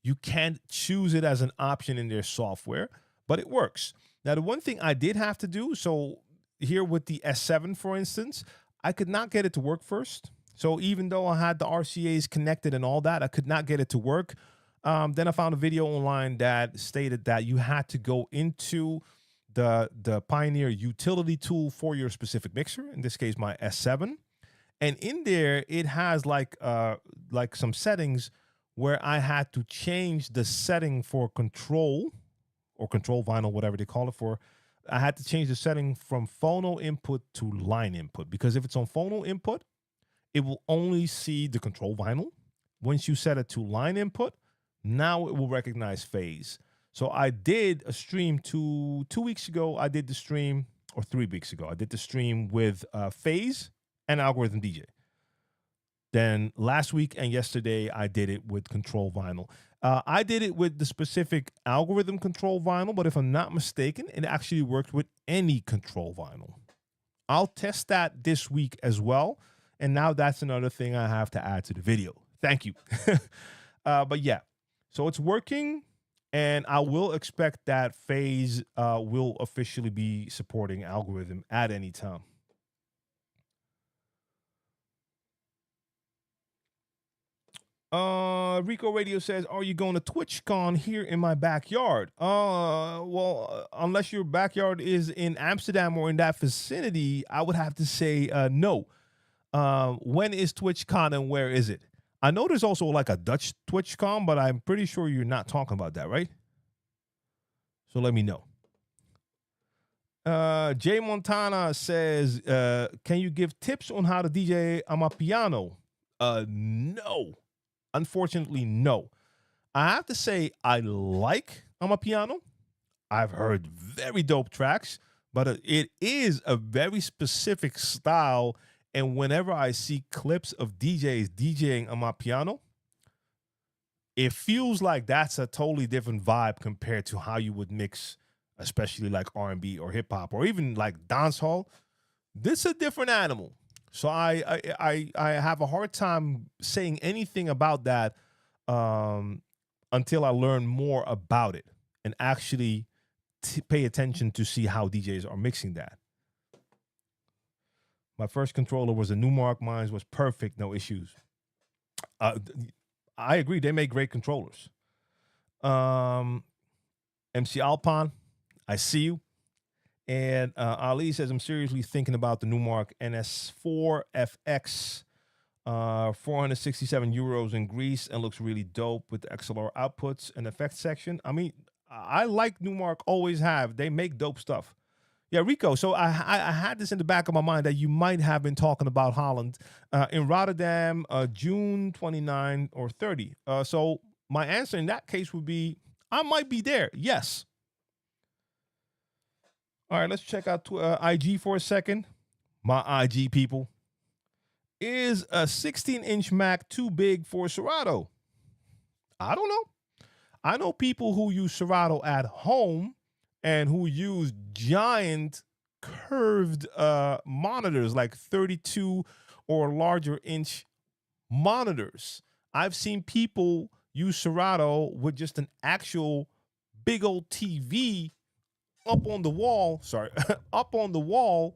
you can't choose it as an option in their software, but it works. Now, the one thing I did have to do, so here with the S7, for instance, I could not get it to work first. So even though I had the RCAs connected and all that, I could not get it to work. Then I found a video online that stated that you had to go into the Pioneer utility tool for your specific mixer, in this case my S7, and in there it has like some settings where I had to change the setting for control or control vinyl, whatever they call it for. I had to change the setting from phono input to line input, because if it's on phono input, it will only see the control vinyl. Once you set it to line input, now it will recognize phase. So I did a stream 2 weeks ago. I did the stream, or 3 weeks ago. I did the stream with phase and algorithm DJ. Then last week and yesterday, I did it with control vinyl. I did it with the specific algorithm control vinyl, but if I'm not mistaken, it actually worked with any control vinyl. I'll test that this week as well. And now that's another thing I have to add to the video. Thank you. But yeah. So it's working, and I will expect that phase will officially be supporting algorithm at any time. Rico Radio says, "Are you going to TwitchCon here in my backyard?" Well, unless your backyard is in Amsterdam or in that vicinity, I would have to say no. When is TwitchCon and where is it? I know there's also like a Dutch TwitchCon, but I'm pretty sure you're not talking about that, right? So let me know. Jay Montana says, "Can you give tips on how to DJ Amapiano?" No. Unfortunately, no. I have to say I like Amapiano. I've heard very dope tracks, but it is a very specific style. And whenever I see clips of DJs DJing Amapiano, it feels like that's a totally different vibe compared to how you would mix, especially like R&B or hip hop or even like dancehall. This is a different animal. So I have a hard time saying anything about that until I learn more about it and actually pay attention to see how DJs are mixing that. My first controller was a Numark. Mine was perfect, no issues. I agree. They make great controllers. MC Alpine, I see you. And Ali says, "I'm seriously thinking about the Numark NS4 FX, 467 euros in Greece, and looks really dope with the XLR outputs and effects section." I mean, I like Numark, always have. They make dope stuff. Yeah, Rico. So I had this in the back of my mind that you might have been talking about Holland in Rotterdam, June 29 or 30. So my answer in that case would be I might be there. Yes. All right, let's check out IG for a second. My IG people. Is a 16-inch Mac too big for Serato? I don't know. I know people who use Serato at home and who use giant curved monitors, like 32 or larger inch monitors. I've seen people use Serato with just an actual big old TV up on the wall. Sorry, up on the wall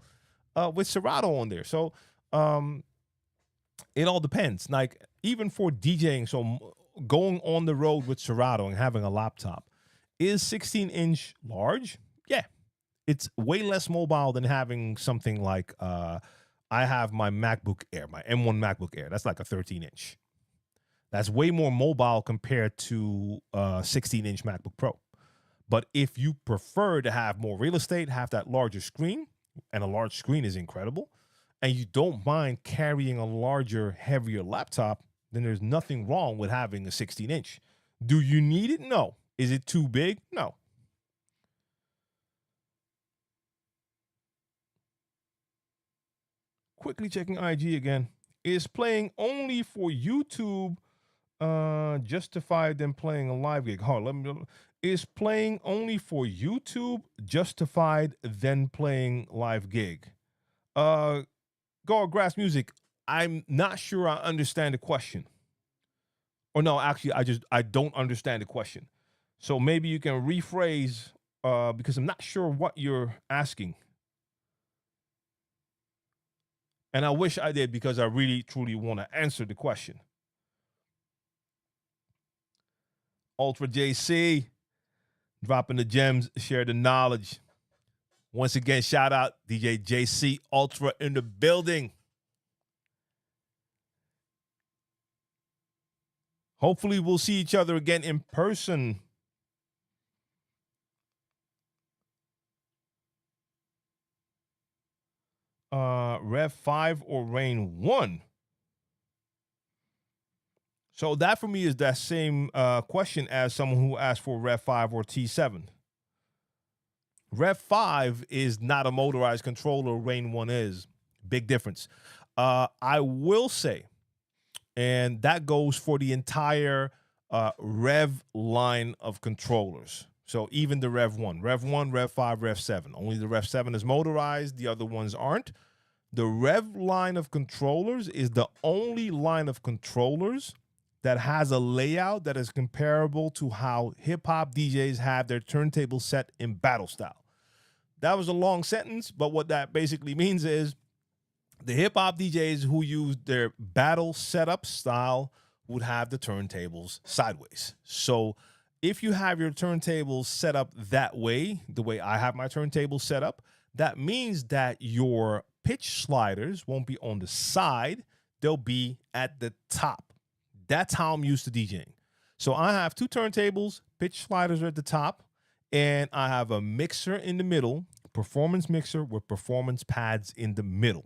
with Serato on there. So it all depends. Like even for DJing, so going on the road with Serato and having a laptop, is 16-inch large? Yeah. It's way less mobile than having something like I have my MacBook Air, my M1 MacBook Air. That's like a 13-inch. That's way more mobile compared to 16-inch MacBook Pro. But if you prefer to have more real estate, have that larger screen, and a large screen is incredible, and you don't mind carrying a larger, heavier laptop, then there's nothing wrong with having a 16-inch. Do you need it? No. Is it too big? No. Quickly checking IG again. Is playing only for YouTube justified than playing a live gig? Hold on, let me. Is playing only for YouTube justified than playing live gig? Go Grass Music. I'm not sure I understand the question. Or no, actually, I don't understand the question. So maybe you can rephrase because I'm not sure what you're asking. And I wish I did because I really, truly want to answer the question. Ultra JC, dropping the gems, share the knowledge. Once again, shout out DJ JC Ultra in the building. Hopefully we'll see each other again in person. Rev 5 or Rain 1? So that for me is that same question as someone who asked for Rev 5 or T7. Rev 5 is not a motorized controller. Rain 1 is. Big difference. I will say, and that goes for the entire Rev line of controllers. So even the Rev 1, Rev 5, Rev 7. Only the Rev 7 is motorized. The other ones aren't. The Rev line of controllers is the only line of controllers that has a layout that is comparable to how hip-hop DJs have their turntable set in battle style. That was a long sentence, but what that basically means is the hip-hop DJs who use their battle setup style would have the turntables sideways. So if you have your turntables set up that way, the way I have my turntable set up, that means that your pitch sliders won't be on the side, they'll be at the top. That's how I'm used to DJing. So I have two turntables, pitch sliders are at the top, and I have a mixer in the middle, performance mixer with performance pads in the middle.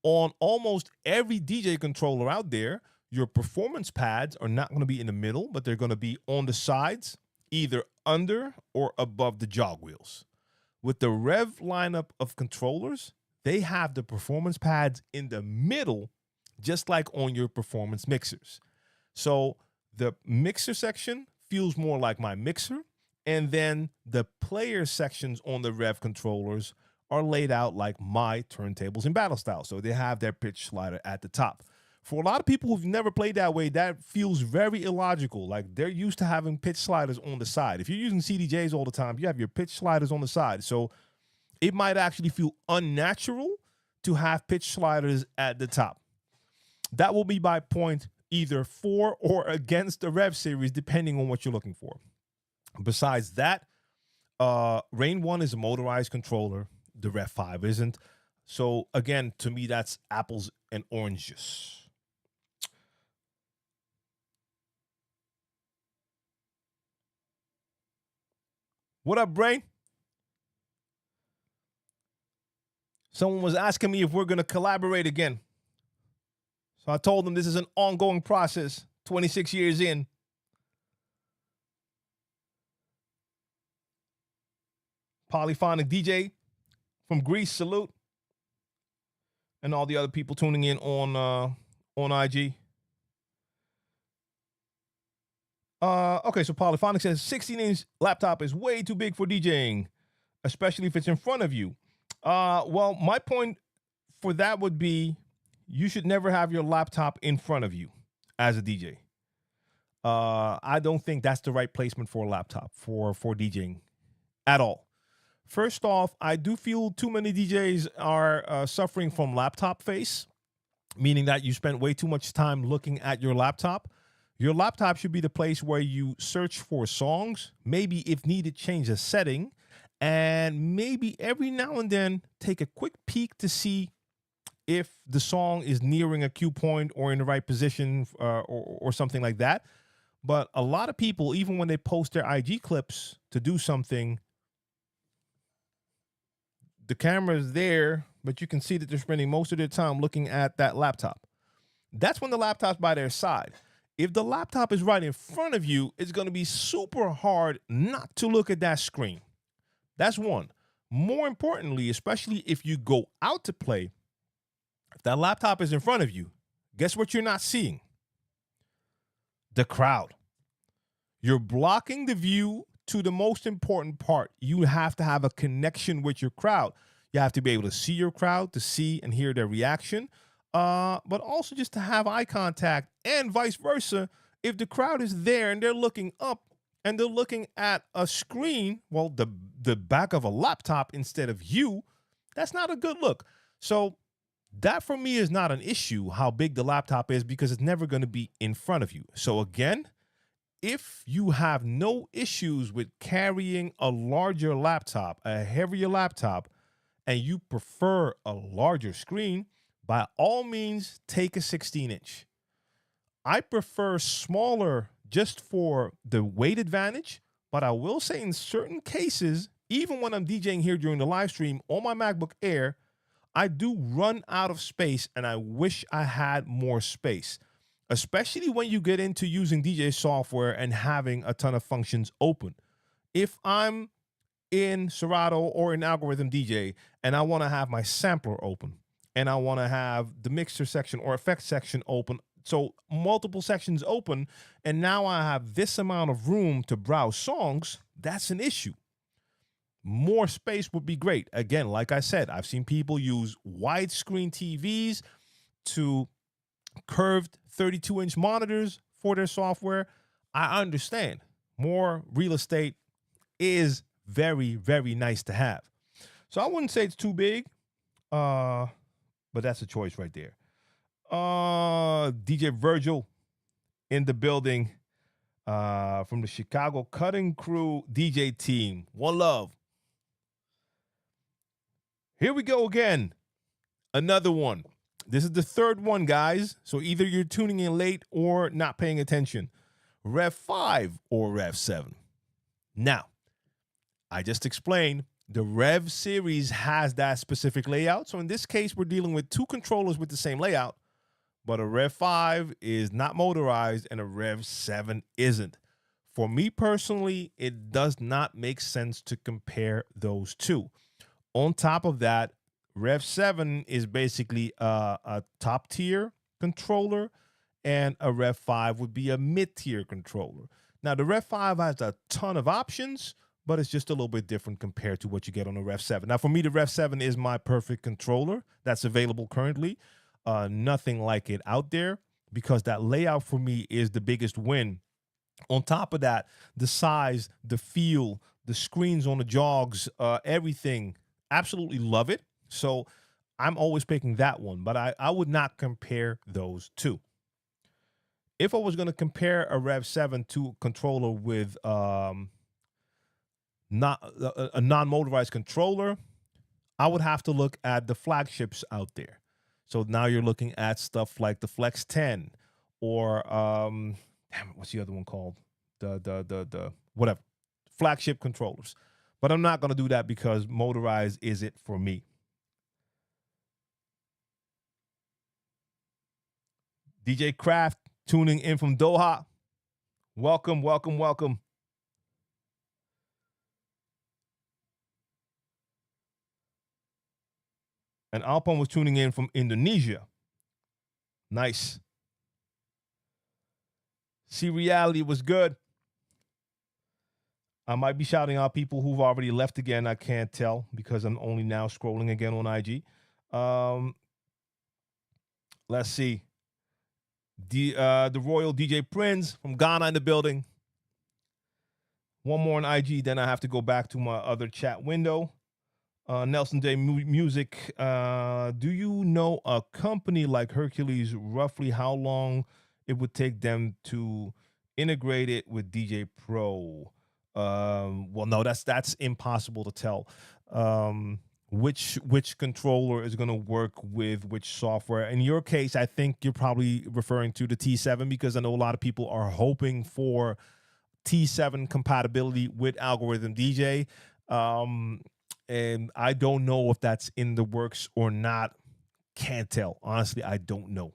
On almost every DJ controller out there, your performance pads are not going to be in the middle, but they're going to be on the sides, either under or above the jog wheels. With the Rev lineup of controllers, they have the performance pads in the middle, just like on your performance mixers. So the mixer section feels more like my mixer, and then the player sections on the Rev controllers are laid out like my turntables in battle style. So they have their pitch slider at the top. For a lot of people who've never played that way, that feels very illogical. Like they're used to having pitch sliders on the side. If you're using CDJs all the time, you have your pitch sliders on the side. So it might actually feel unnatural to have pitch sliders at the top. That will be my point either for or against the Rev series, depending on what you're looking for. Besides that, Rain 1 is a motorized controller. The Rev 5 isn't. So again, to me, that's apples and oranges. What up, Brain? Someone was asking me if we're going to collaborate again. So I told them this is an ongoing process, 26 years in. Polyphonic DJ from Greece, salute. And all the other people tuning in on IG. Okay, so Polyphonic says 16-inch laptop is way too big for DJing, especially if it's in front of you. Well, my point for that would be you should never have your laptop in front of you as a DJ. I don't think that's the right placement for a laptop for DJing at all. First off, I do feel too many DJs are suffering from laptop face, meaning that you spend way too much time looking at your laptop. Your laptop should be the place where you search for songs, maybe if needed, change a setting, and maybe every now and then take a quick peek to see if the song is nearing a cue point or in the right position or something like that. But a lot of people, even when they post their IG clips to do something, the camera is there, but you can see that they're spending most of their time looking at that laptop. That's when the laptop's by their side. If the laptop is right in front of you, it's going to be super hard not to look at that screen. That's one. More importantly, especially if you go out to play, if that laptop is in front of you, guess what you're not seeing? The crowd. You're blocking the view to the most important part. You have to have a connection with your crowd. You have to be able to see your crowd, to see and hear their reaction, but also just to have eye contact and vice versa. If the crowd is there and they're looking up and they're looking at a screen, well, the back of a laptop instead of you, that's not a good look. So that for me is not an issue, how big the laptop is, because it's never going to be in front of you. So again, if you have no issues with carrying a larger laptop, a heavier laptop, and you prefer a larger screen, by all means, take a 16-inch. I prefer smaller just for the weight advantage, but I will say in certain cases, even when I'm DJing here during the live stream on my MacBook Air, I do run out of space and I wish I had more space, especially when you get into using DJ software and having a ton of functions open. If I'm in Serato or in Algorithm DJ and I want to have my sampler open and I want to have the mixer section or effects section open, so multiple sections open, and now I have this amount of room to browse songs, that's an issue. More space would be great. Again, like I said, I've seen people use widescreen TVs to curved 32-inch monitors for their software. I understand. More real estate is very, very nice to have. So I wouldn't say it's too big, but that's a choice right there. DJ Virgil, in the building from the Chicago Cutting Crew DJ team. One love. Here we go again. Another one. This is the third one, guys. So either you're tuning in late or not paying attention. Rev 5 or Rev 7. Now, I just explained the Rev series has that specific layout. So in this case, we're dealing with two controllers with the same layout, but a Rev 5 is not motorized and a Rev 7 isn't. For me personally, it does not make sense to compare those two. On top of that, Rev 7 is basically a top tier controller, and a Rev 5 would be a mid tier controller. Now, the Rev 5 has a ton of options, but it's just a little bit different compared to what you get on the Rev 7. Now, for me, the Rev 7 is my perfect controller that's available currently. Nothing like it out there, because that layout for me is the biggest win. On top of that, the size, the feel, the screens on the jogs, everything, absolutely love it. So I'm always picking that one, but I would not compare those two. If I was going to compare a Rev 7 to a controller with not a non-motorized controller, I would have to look at the flagships out there. So now you're looking at stuff like the Flex 10 or what's the other one called? The whatever, flagship controllers. But I'm not going to do that because motorized is it for me. DJ Kraft tuning in from Doha. Welcome, welcome, welcome. And Alpon was tuning in from Indonesia. Nice. See, reality was good. I might be shouting out people who've already left again. I can't tell because I'm only now scrolling again on IG. Let's see. The Royal DJ Prince from Ghana in the building. One more on IG, then I have to go back to my other chat window. Nelson J Music. Do you know a company like Hercules, roughly how long it would take them to integrate it with DJ Pro? Well, no, that's impossible to tell. Which controller is going to work with which software. In your case, I think you're probably referring to the T7, because I know a lot of people are hoping for T7 compatibility with Algorithm DJ. And I don't know if that's in the works or not. Can't tell. Honestly, I don't know.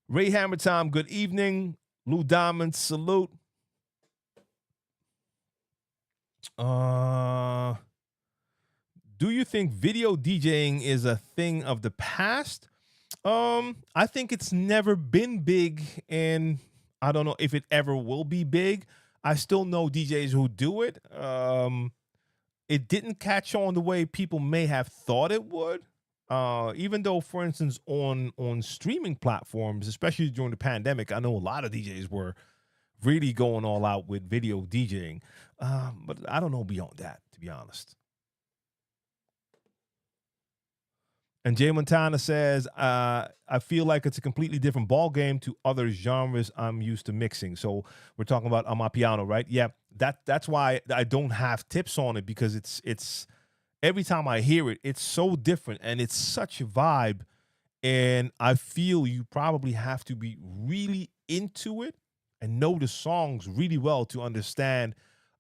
Ray Hammer Time, good evening. Lou Diamond, salute. Do you think video DJing is a thing of the past? I think it's never been big, and I don't know if it ever will be big. I still know DJs who do it. It didn't catch on the way people may have thought it would. Even though, for instance, on streaming platforms, especially during the pandemic, I know a lot of DJs were really going all out with video DJing. But I don't know beyond that, to be honest. And Jay Montana says, I feel like it's a completely different ball game to other genres I'm used to mixing. So we're talking about Amapiano, right? Yeah, that's why I don't have tips on it, because it's every time I hear it, it's so different and it's such a vibe. And I feel you probably have to be really into it and know the songs really well to understand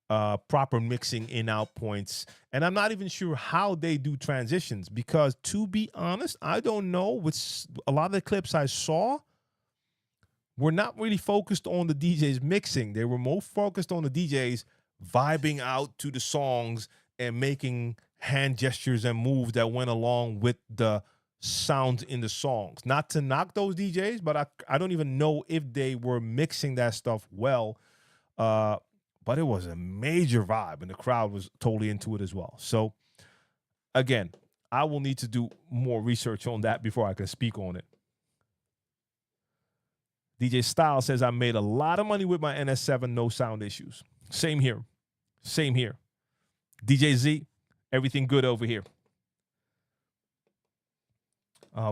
proper mixing in out points. And I'm not even sure how they do transitions, because to be honest, I don't know. With a lot of the clips I saw were not really focused on the DJs mixing. They were more focused on the DJs vibing out to the songs and making hand gestures and moves that went along with the sounds in the songs. Not to knock those DJs, but I don't even know if they were mixing that stuff well. But it was a major vibe, and the crowd was totally into it as well. So, again, I will need to do more research on that before I can speak on it. DJ Style says, I made a lot of money with my NS7, no sound issues. Same here. Same here. DJ Z, everything good over here.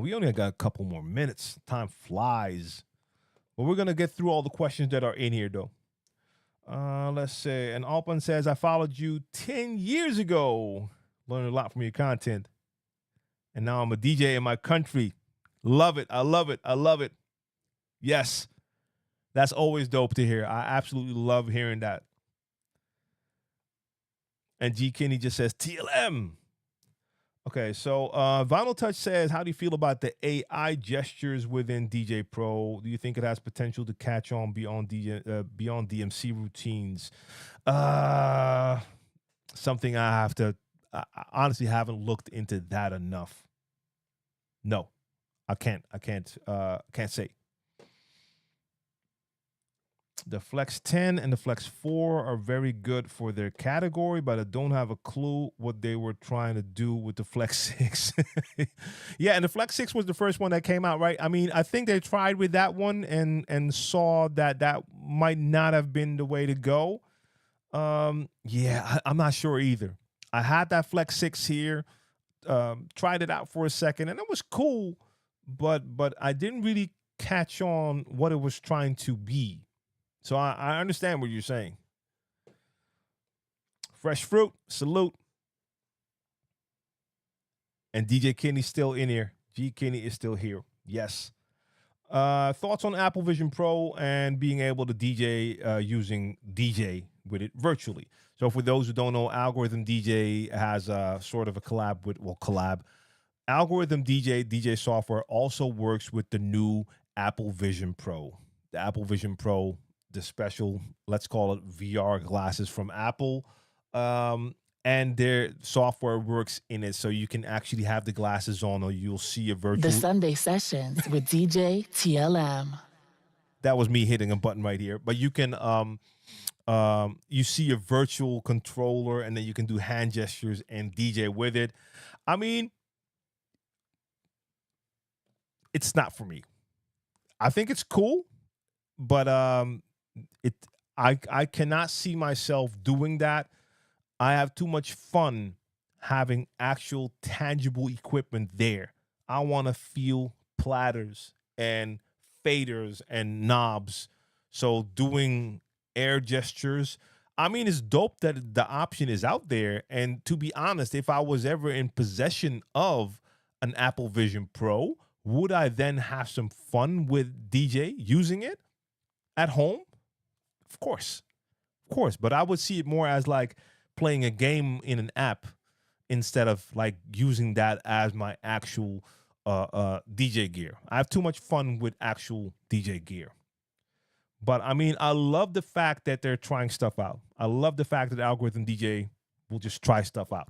We only got a couple more minutes. Time flies But we're gonna get through all the questions that are in here, though. Let's say, and Alpan says, I followed you 10 years ago. Learned a lot from your content. And now I'm a DJ in my country. Love it. I love it. I love it. Yes. That's always dope to hear. I absolutely love hearing that. And G. Kinney just says, TLM. Okay, so Vinyl Touch says, how do you feel about the AI gestures within DJ Pro? Do you think it has potential to catch on beyond DMC routines? Something I honestly haven't looked into that enough. No, I can't say. The Flex 10 and the Flex 4 are very good for their category, but I don't have a clue what they were trying to do with the Flex 6. Yeah, and the Flex 6 was the first one that came out, right? I mean, I think they tried with that one and saw that might not have been the way to go. Yeah, I'm not sure either. I had that Flex 6 here, tried it out for a second, and it was cool, but I didn't really catch on what it was trying to be. So I understand what you're saying. Fresh fruit, salute. And DJ Kinney's still in here. G Kinney is still here. Yes. Thoughts on Apple Vision Pro and being able to DJ using DJ with it virtually. So for those who don't know, Algorithm DJ has a sort of a collab. Algorithm DJ software also works with the new Apple Vision Pro. The Apple Vision Pro, the special, let's call it VR glasses from Apple. And their software works in it, so you can actually have the glasses on, or you'll see a virtual. The Sunday Sessions with DJ TLM. That was me hitting a button right here. But you can, you see a virtual controller, and then you can do hand gestures and DJ with it. I mean, it's not for me. I think it's cool, but I cannot see myself doing that. I have too much fun having actual tangible equipment there. I want to feel platters and faders and knobs. So doing air gestures, I mean, it's dope that the option is out there. And to be honest, if I was ever in possession of an Apple Vision Pro, would I then have some fun with DJ using it at home? Of course. But I would see it more as like playing a game in an app instead of like using that as my actual DJ gear. I have too much fun with actual DJ gear. But I mean, I love the fact that they're trying stuff out. I love the fact that Algorithm DJ will just try stuff out.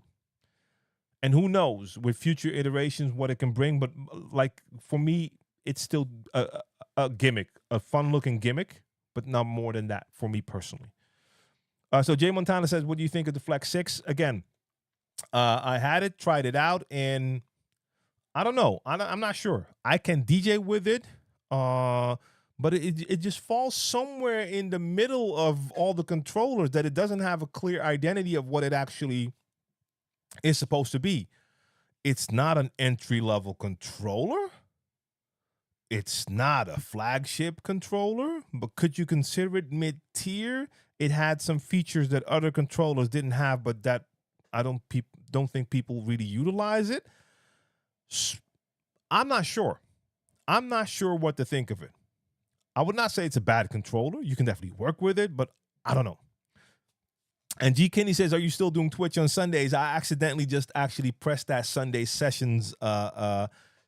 And who knows with future iterations what it can bring. But like for me, it's still a gimmick, a fun looking gimmick, but not more than that for me personally. So Jay Montana says, what do you think of the Flex 6? Again, I had it, tried it out, and I don't know. I'm not sure. I can DJ with it, but it just falls somewhere in the middle of all the controllers that it doesn't have a clear identity of what it actually is supposed to be. It's not an entry-level controller. It's not a flagship controller, but could you consider it mid-tier? It had some features that other controllers didn't have, but that I don't think people really utilize it. I'm not sure. I'm not sure what to think of it. I would not say it's a bad controller. You can definitely work with it, but I don't know. And G. Kinney says, are you still doing Twitch on Sundays? I accidentally just actually pressed that Sunday Sessions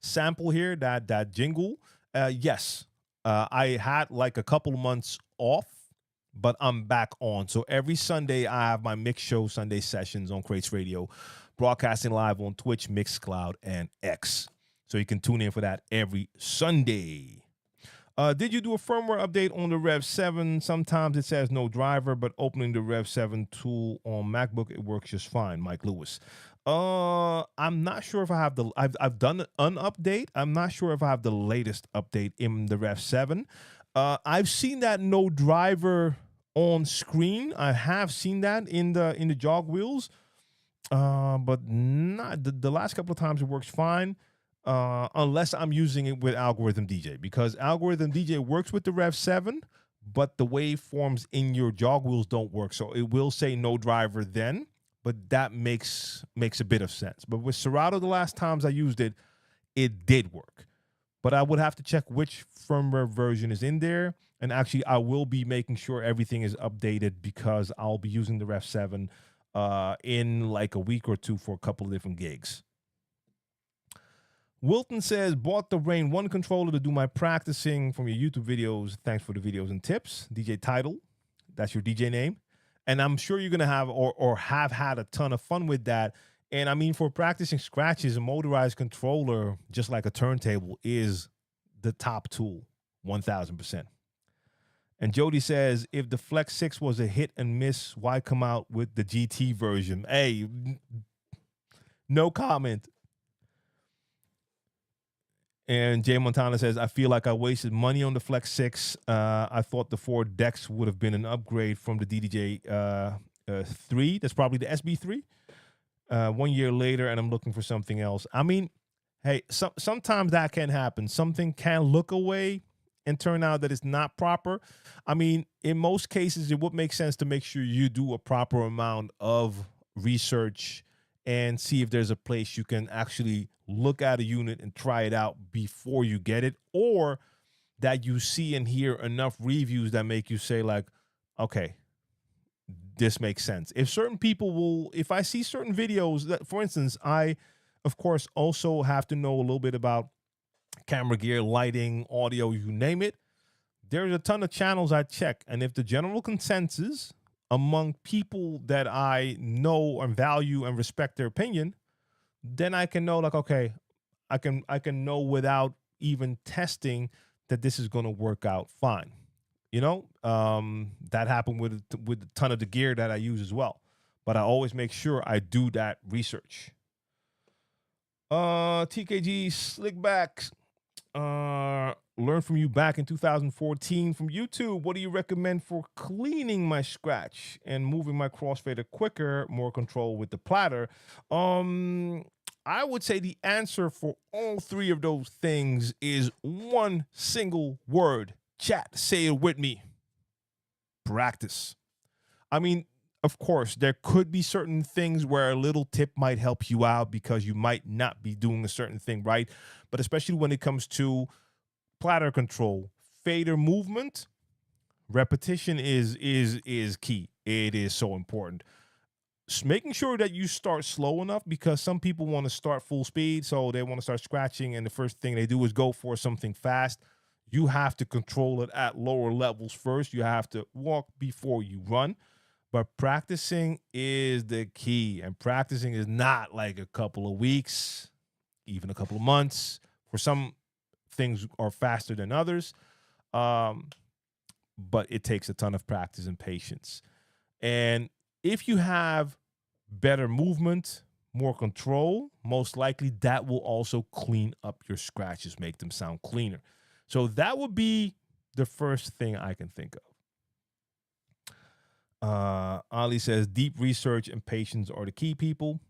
sample here, that jingle. Yes, I had like a couple of months off, but I'm back on. So every Sunday, I have my mix show Sunday Sessions on Crates Radio, broadcasting live on Twitch, Mixcloud, and X. So you can tune in for that every Sunday. Did you do a firmware update on the Rev 7? Sometimes it says no driver, but opening the Rev 7 tool on MacBook, it works just fine. Mike Lewis. I'm not sure if I have I've done an update. I'm not sure if I have the latest update in the Rev 7. I've seen that no driver on screen. I have seen that in the jog wheels, but not the last couple of times it works fine. unless I'm using it with Algorithm DJ, because Algorithm DJ works with the Rev 7, but the waveforms in your jog wheels don't work. So it will say no driver then, but that makes a bit of sense. But with Serato, the last times I used it, it did work. But I would have to check which firmware version is in there. And actually, I will be making sure everything is updated, because I'll be using the Rev 7 in like a week or two for a couple of different gigs. Wilton says, bought the Rain 1 controller to do my practicing from your YouTube videos. Thanks for the videos and tips. DJ Title, that's your DJ name. And I'm sure you're going to have or have had a ton of fun with that. And I mean, for practicing scratches, a motorized controller, just like a turntable, is the top tool, 1000%. And Jody says, if the Flex 6 was a hit and miss, why come out with the GT version? Hey, no comment. And Jay Montana says, I feel like I wasted money on the Flex 6. I thought the 4 decks would have been an upgrade from the DDJ 3. That's probably the SB3. 1 year later, and I'm looking for something else. I mean, hey, sometimes that can happen. Something can look away and turn out that it's not proper. I mean, in most cases, it would make sense to make sure you do a proper amount of research and see if there's a place you can actually look at a unit and try it out before you get it, or that you see and hear enough reviews that make you say like, okay, this makes sense. If I see certain videos that, for instance, I, of course, also have to know a little bit about camera gear, lighting, audio, you name it. There's a ton of channels I check. And if the general consensus among people that I know and value and respect their opinion, then I can know like, okay, I can know without even testing that this is going to work out fine. You know, that happened with a ton of the gear that I use as well. But I always make sure I do that research. TKG Slickbacks. Learned from you back in 2014 from YouTube. What do you recommend for cleaning my scratch and moving my crossfader quicker, more control with the platter? I would say the answer for all three of those things is one single word. Chat, say it with me. Practice. I mean, of course, there could be certain things where a little tip might help you out because you might not be doing a certain thing right. But especially when it comes to platter control, fader movement, repetition is key. It is so important. Making sure that you start slow enough, because some people want to start full speed, so they want to start scratching, and the first thing they do is go for something fast. You have to control it at lower levels first. You have to walk before you run. But practicing is the key, and practicing is not like a couple of weeks, even a couple of months. For some things are faster than others, but it takes a ton of practice and patience. And if you have better movement, more control, most likely that will also clean up your scratches, make them sound cleaner. So that would be the first thing I can think of. Ali says, deep research and patience are the key, people.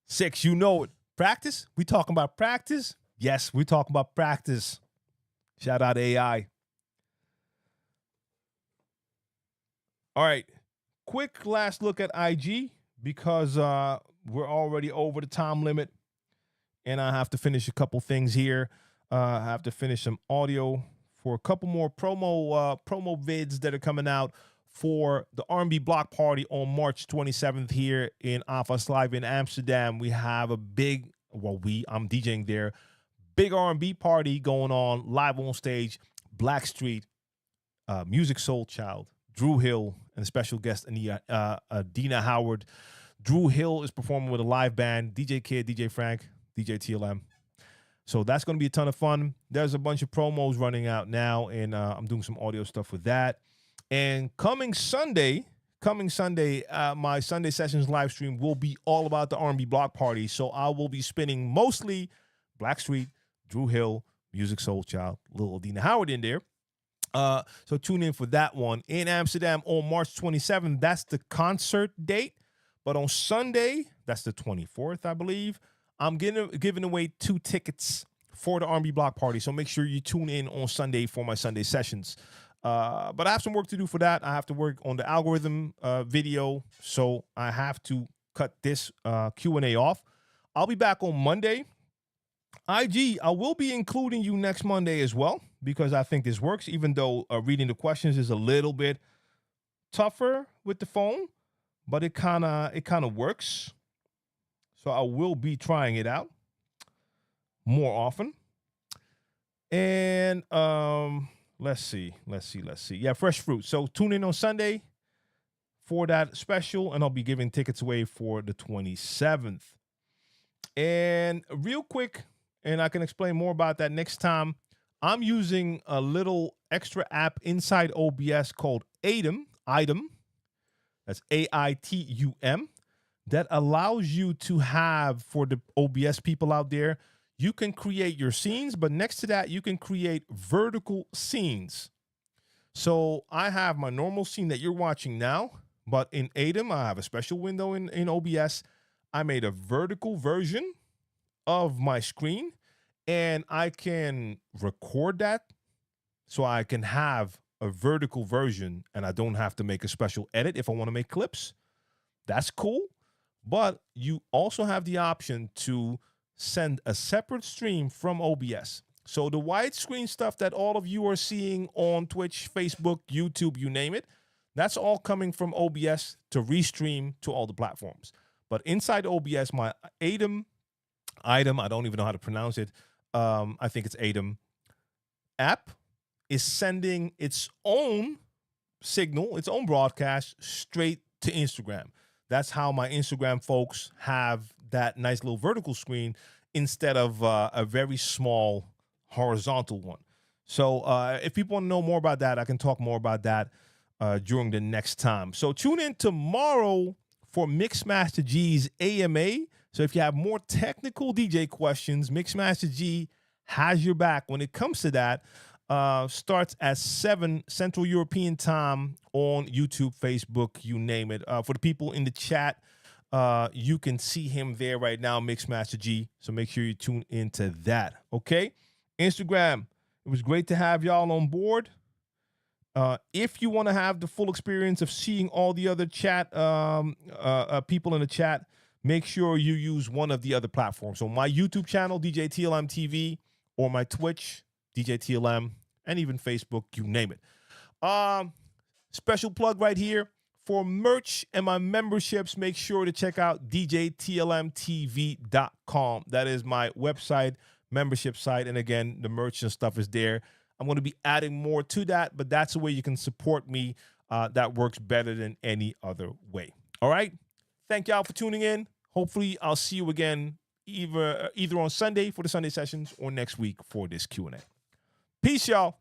6, you know it. Practice? We talking about practice? Yes, we talking about practice. Shout out AI. All right. Quick last look at IG, because we're already over the time limit, and I have to finish a couple things here. I have to finish some audio for a couple more promo vids that are coming out for the R&B Block Party on March 27th here in Alpha's Live in Amsterdam. We have a big, I'm DJing there, big R&B party going on live on stage. Blackstreet, Music Soul Child, Drew Hill, and a special guest, Adina Howard. Drew Hill is performing with a live band, DJ Kid, DJ Frank, DJ TLM. So that's going to be a ton of fun. There's a bunch of promos running out now, and I'm doing some audio stuff with that. And coming Sunday, my Sunday Sessions live stream will be all about the R&B Block Party. So I will be spinning mostly Blackstreet, Drew Hill, Music Soul Child, little Adina Howard in there. So tune in for that one in Amsterdam on March 27th. That's the concert date. But on Sunday, that's the 24th, I believe, I'm giving away 2 tickets for the R&B block party. So make sure you tune in on Sunday for my Sunday sessions. But I have some work to do for that. I have to work on the algorithm video. So I have to cut this Q&A off. I'll be back on Monday. IG, I will be including you next Monday as well, because I think this works, even though reading the questions is a little bit tougher with the phone, but it kind of works. So I will be trying it out more often. And let's see. Yeah, fresh fruit. So tune in on Sunday for that special, and I'll be giving tickets away for the 27th. And real quick, and I can explain more about that next time, I'm using a little extra app inside OBS called Item. That's AITUM. That allows you to have, for the OBS people out there, you can create your scenes, but next to that, you can create vertical scenes. So I have my normal scene that you're watching now, but in Item, I have a special window in OBS. I made a vertical version of my screen, and I can record that so I can have a vertical version, and I don't have to make a special edit if I want to make clips. That's cool. But you also have the option to send a separate stream from OBS. So the widescreen stuff that all of you are seeing on Twitch, Facebook, YouTube, you name it, that's all coming from OBS to restream to all the platforms. But inside OBS, my Item, I don't even know how to pronounce it. I think it's Item app is sending its own signal, its own broadcast straight to Instagram. That's how my Instagram folks have that nice little vertical screen instead of a very small horizontal one. So if people want to know more about that, I can talk more about that during the next time. So tune in tomorrow for Mixmaster G's AMA. So if you have more technical DJ questions, Mixmaster G has your back when it comes to that. Starts at 7 Central European time on YouTube, Facebook, you name it. For the people in the chat, you can see him there right now, Mixmaster G. So make sure you tune into that, okay? Instagram, it was great to have y'all on board. If you want to have the full experience of seeing all the other chat people in the chat, make sure you use one of the other platforms. So my YouTube channel, DJ TLM TV, or my Twitch, DJ TLM, and even Facebook, you name it. Special plug right here for merch and my memberships. Make sure to check out djtlmtv.com. That is my website, membership site. And again, the merch and stuff is there. I'm going to be adding more to that, but that's the way you can support me. That works better than any other way. All right. Thank y'all for tuning in. Hopefully, I'll see you again either on Sunday for the Sunday sessions or next week for this Q&A. Peace, y'all.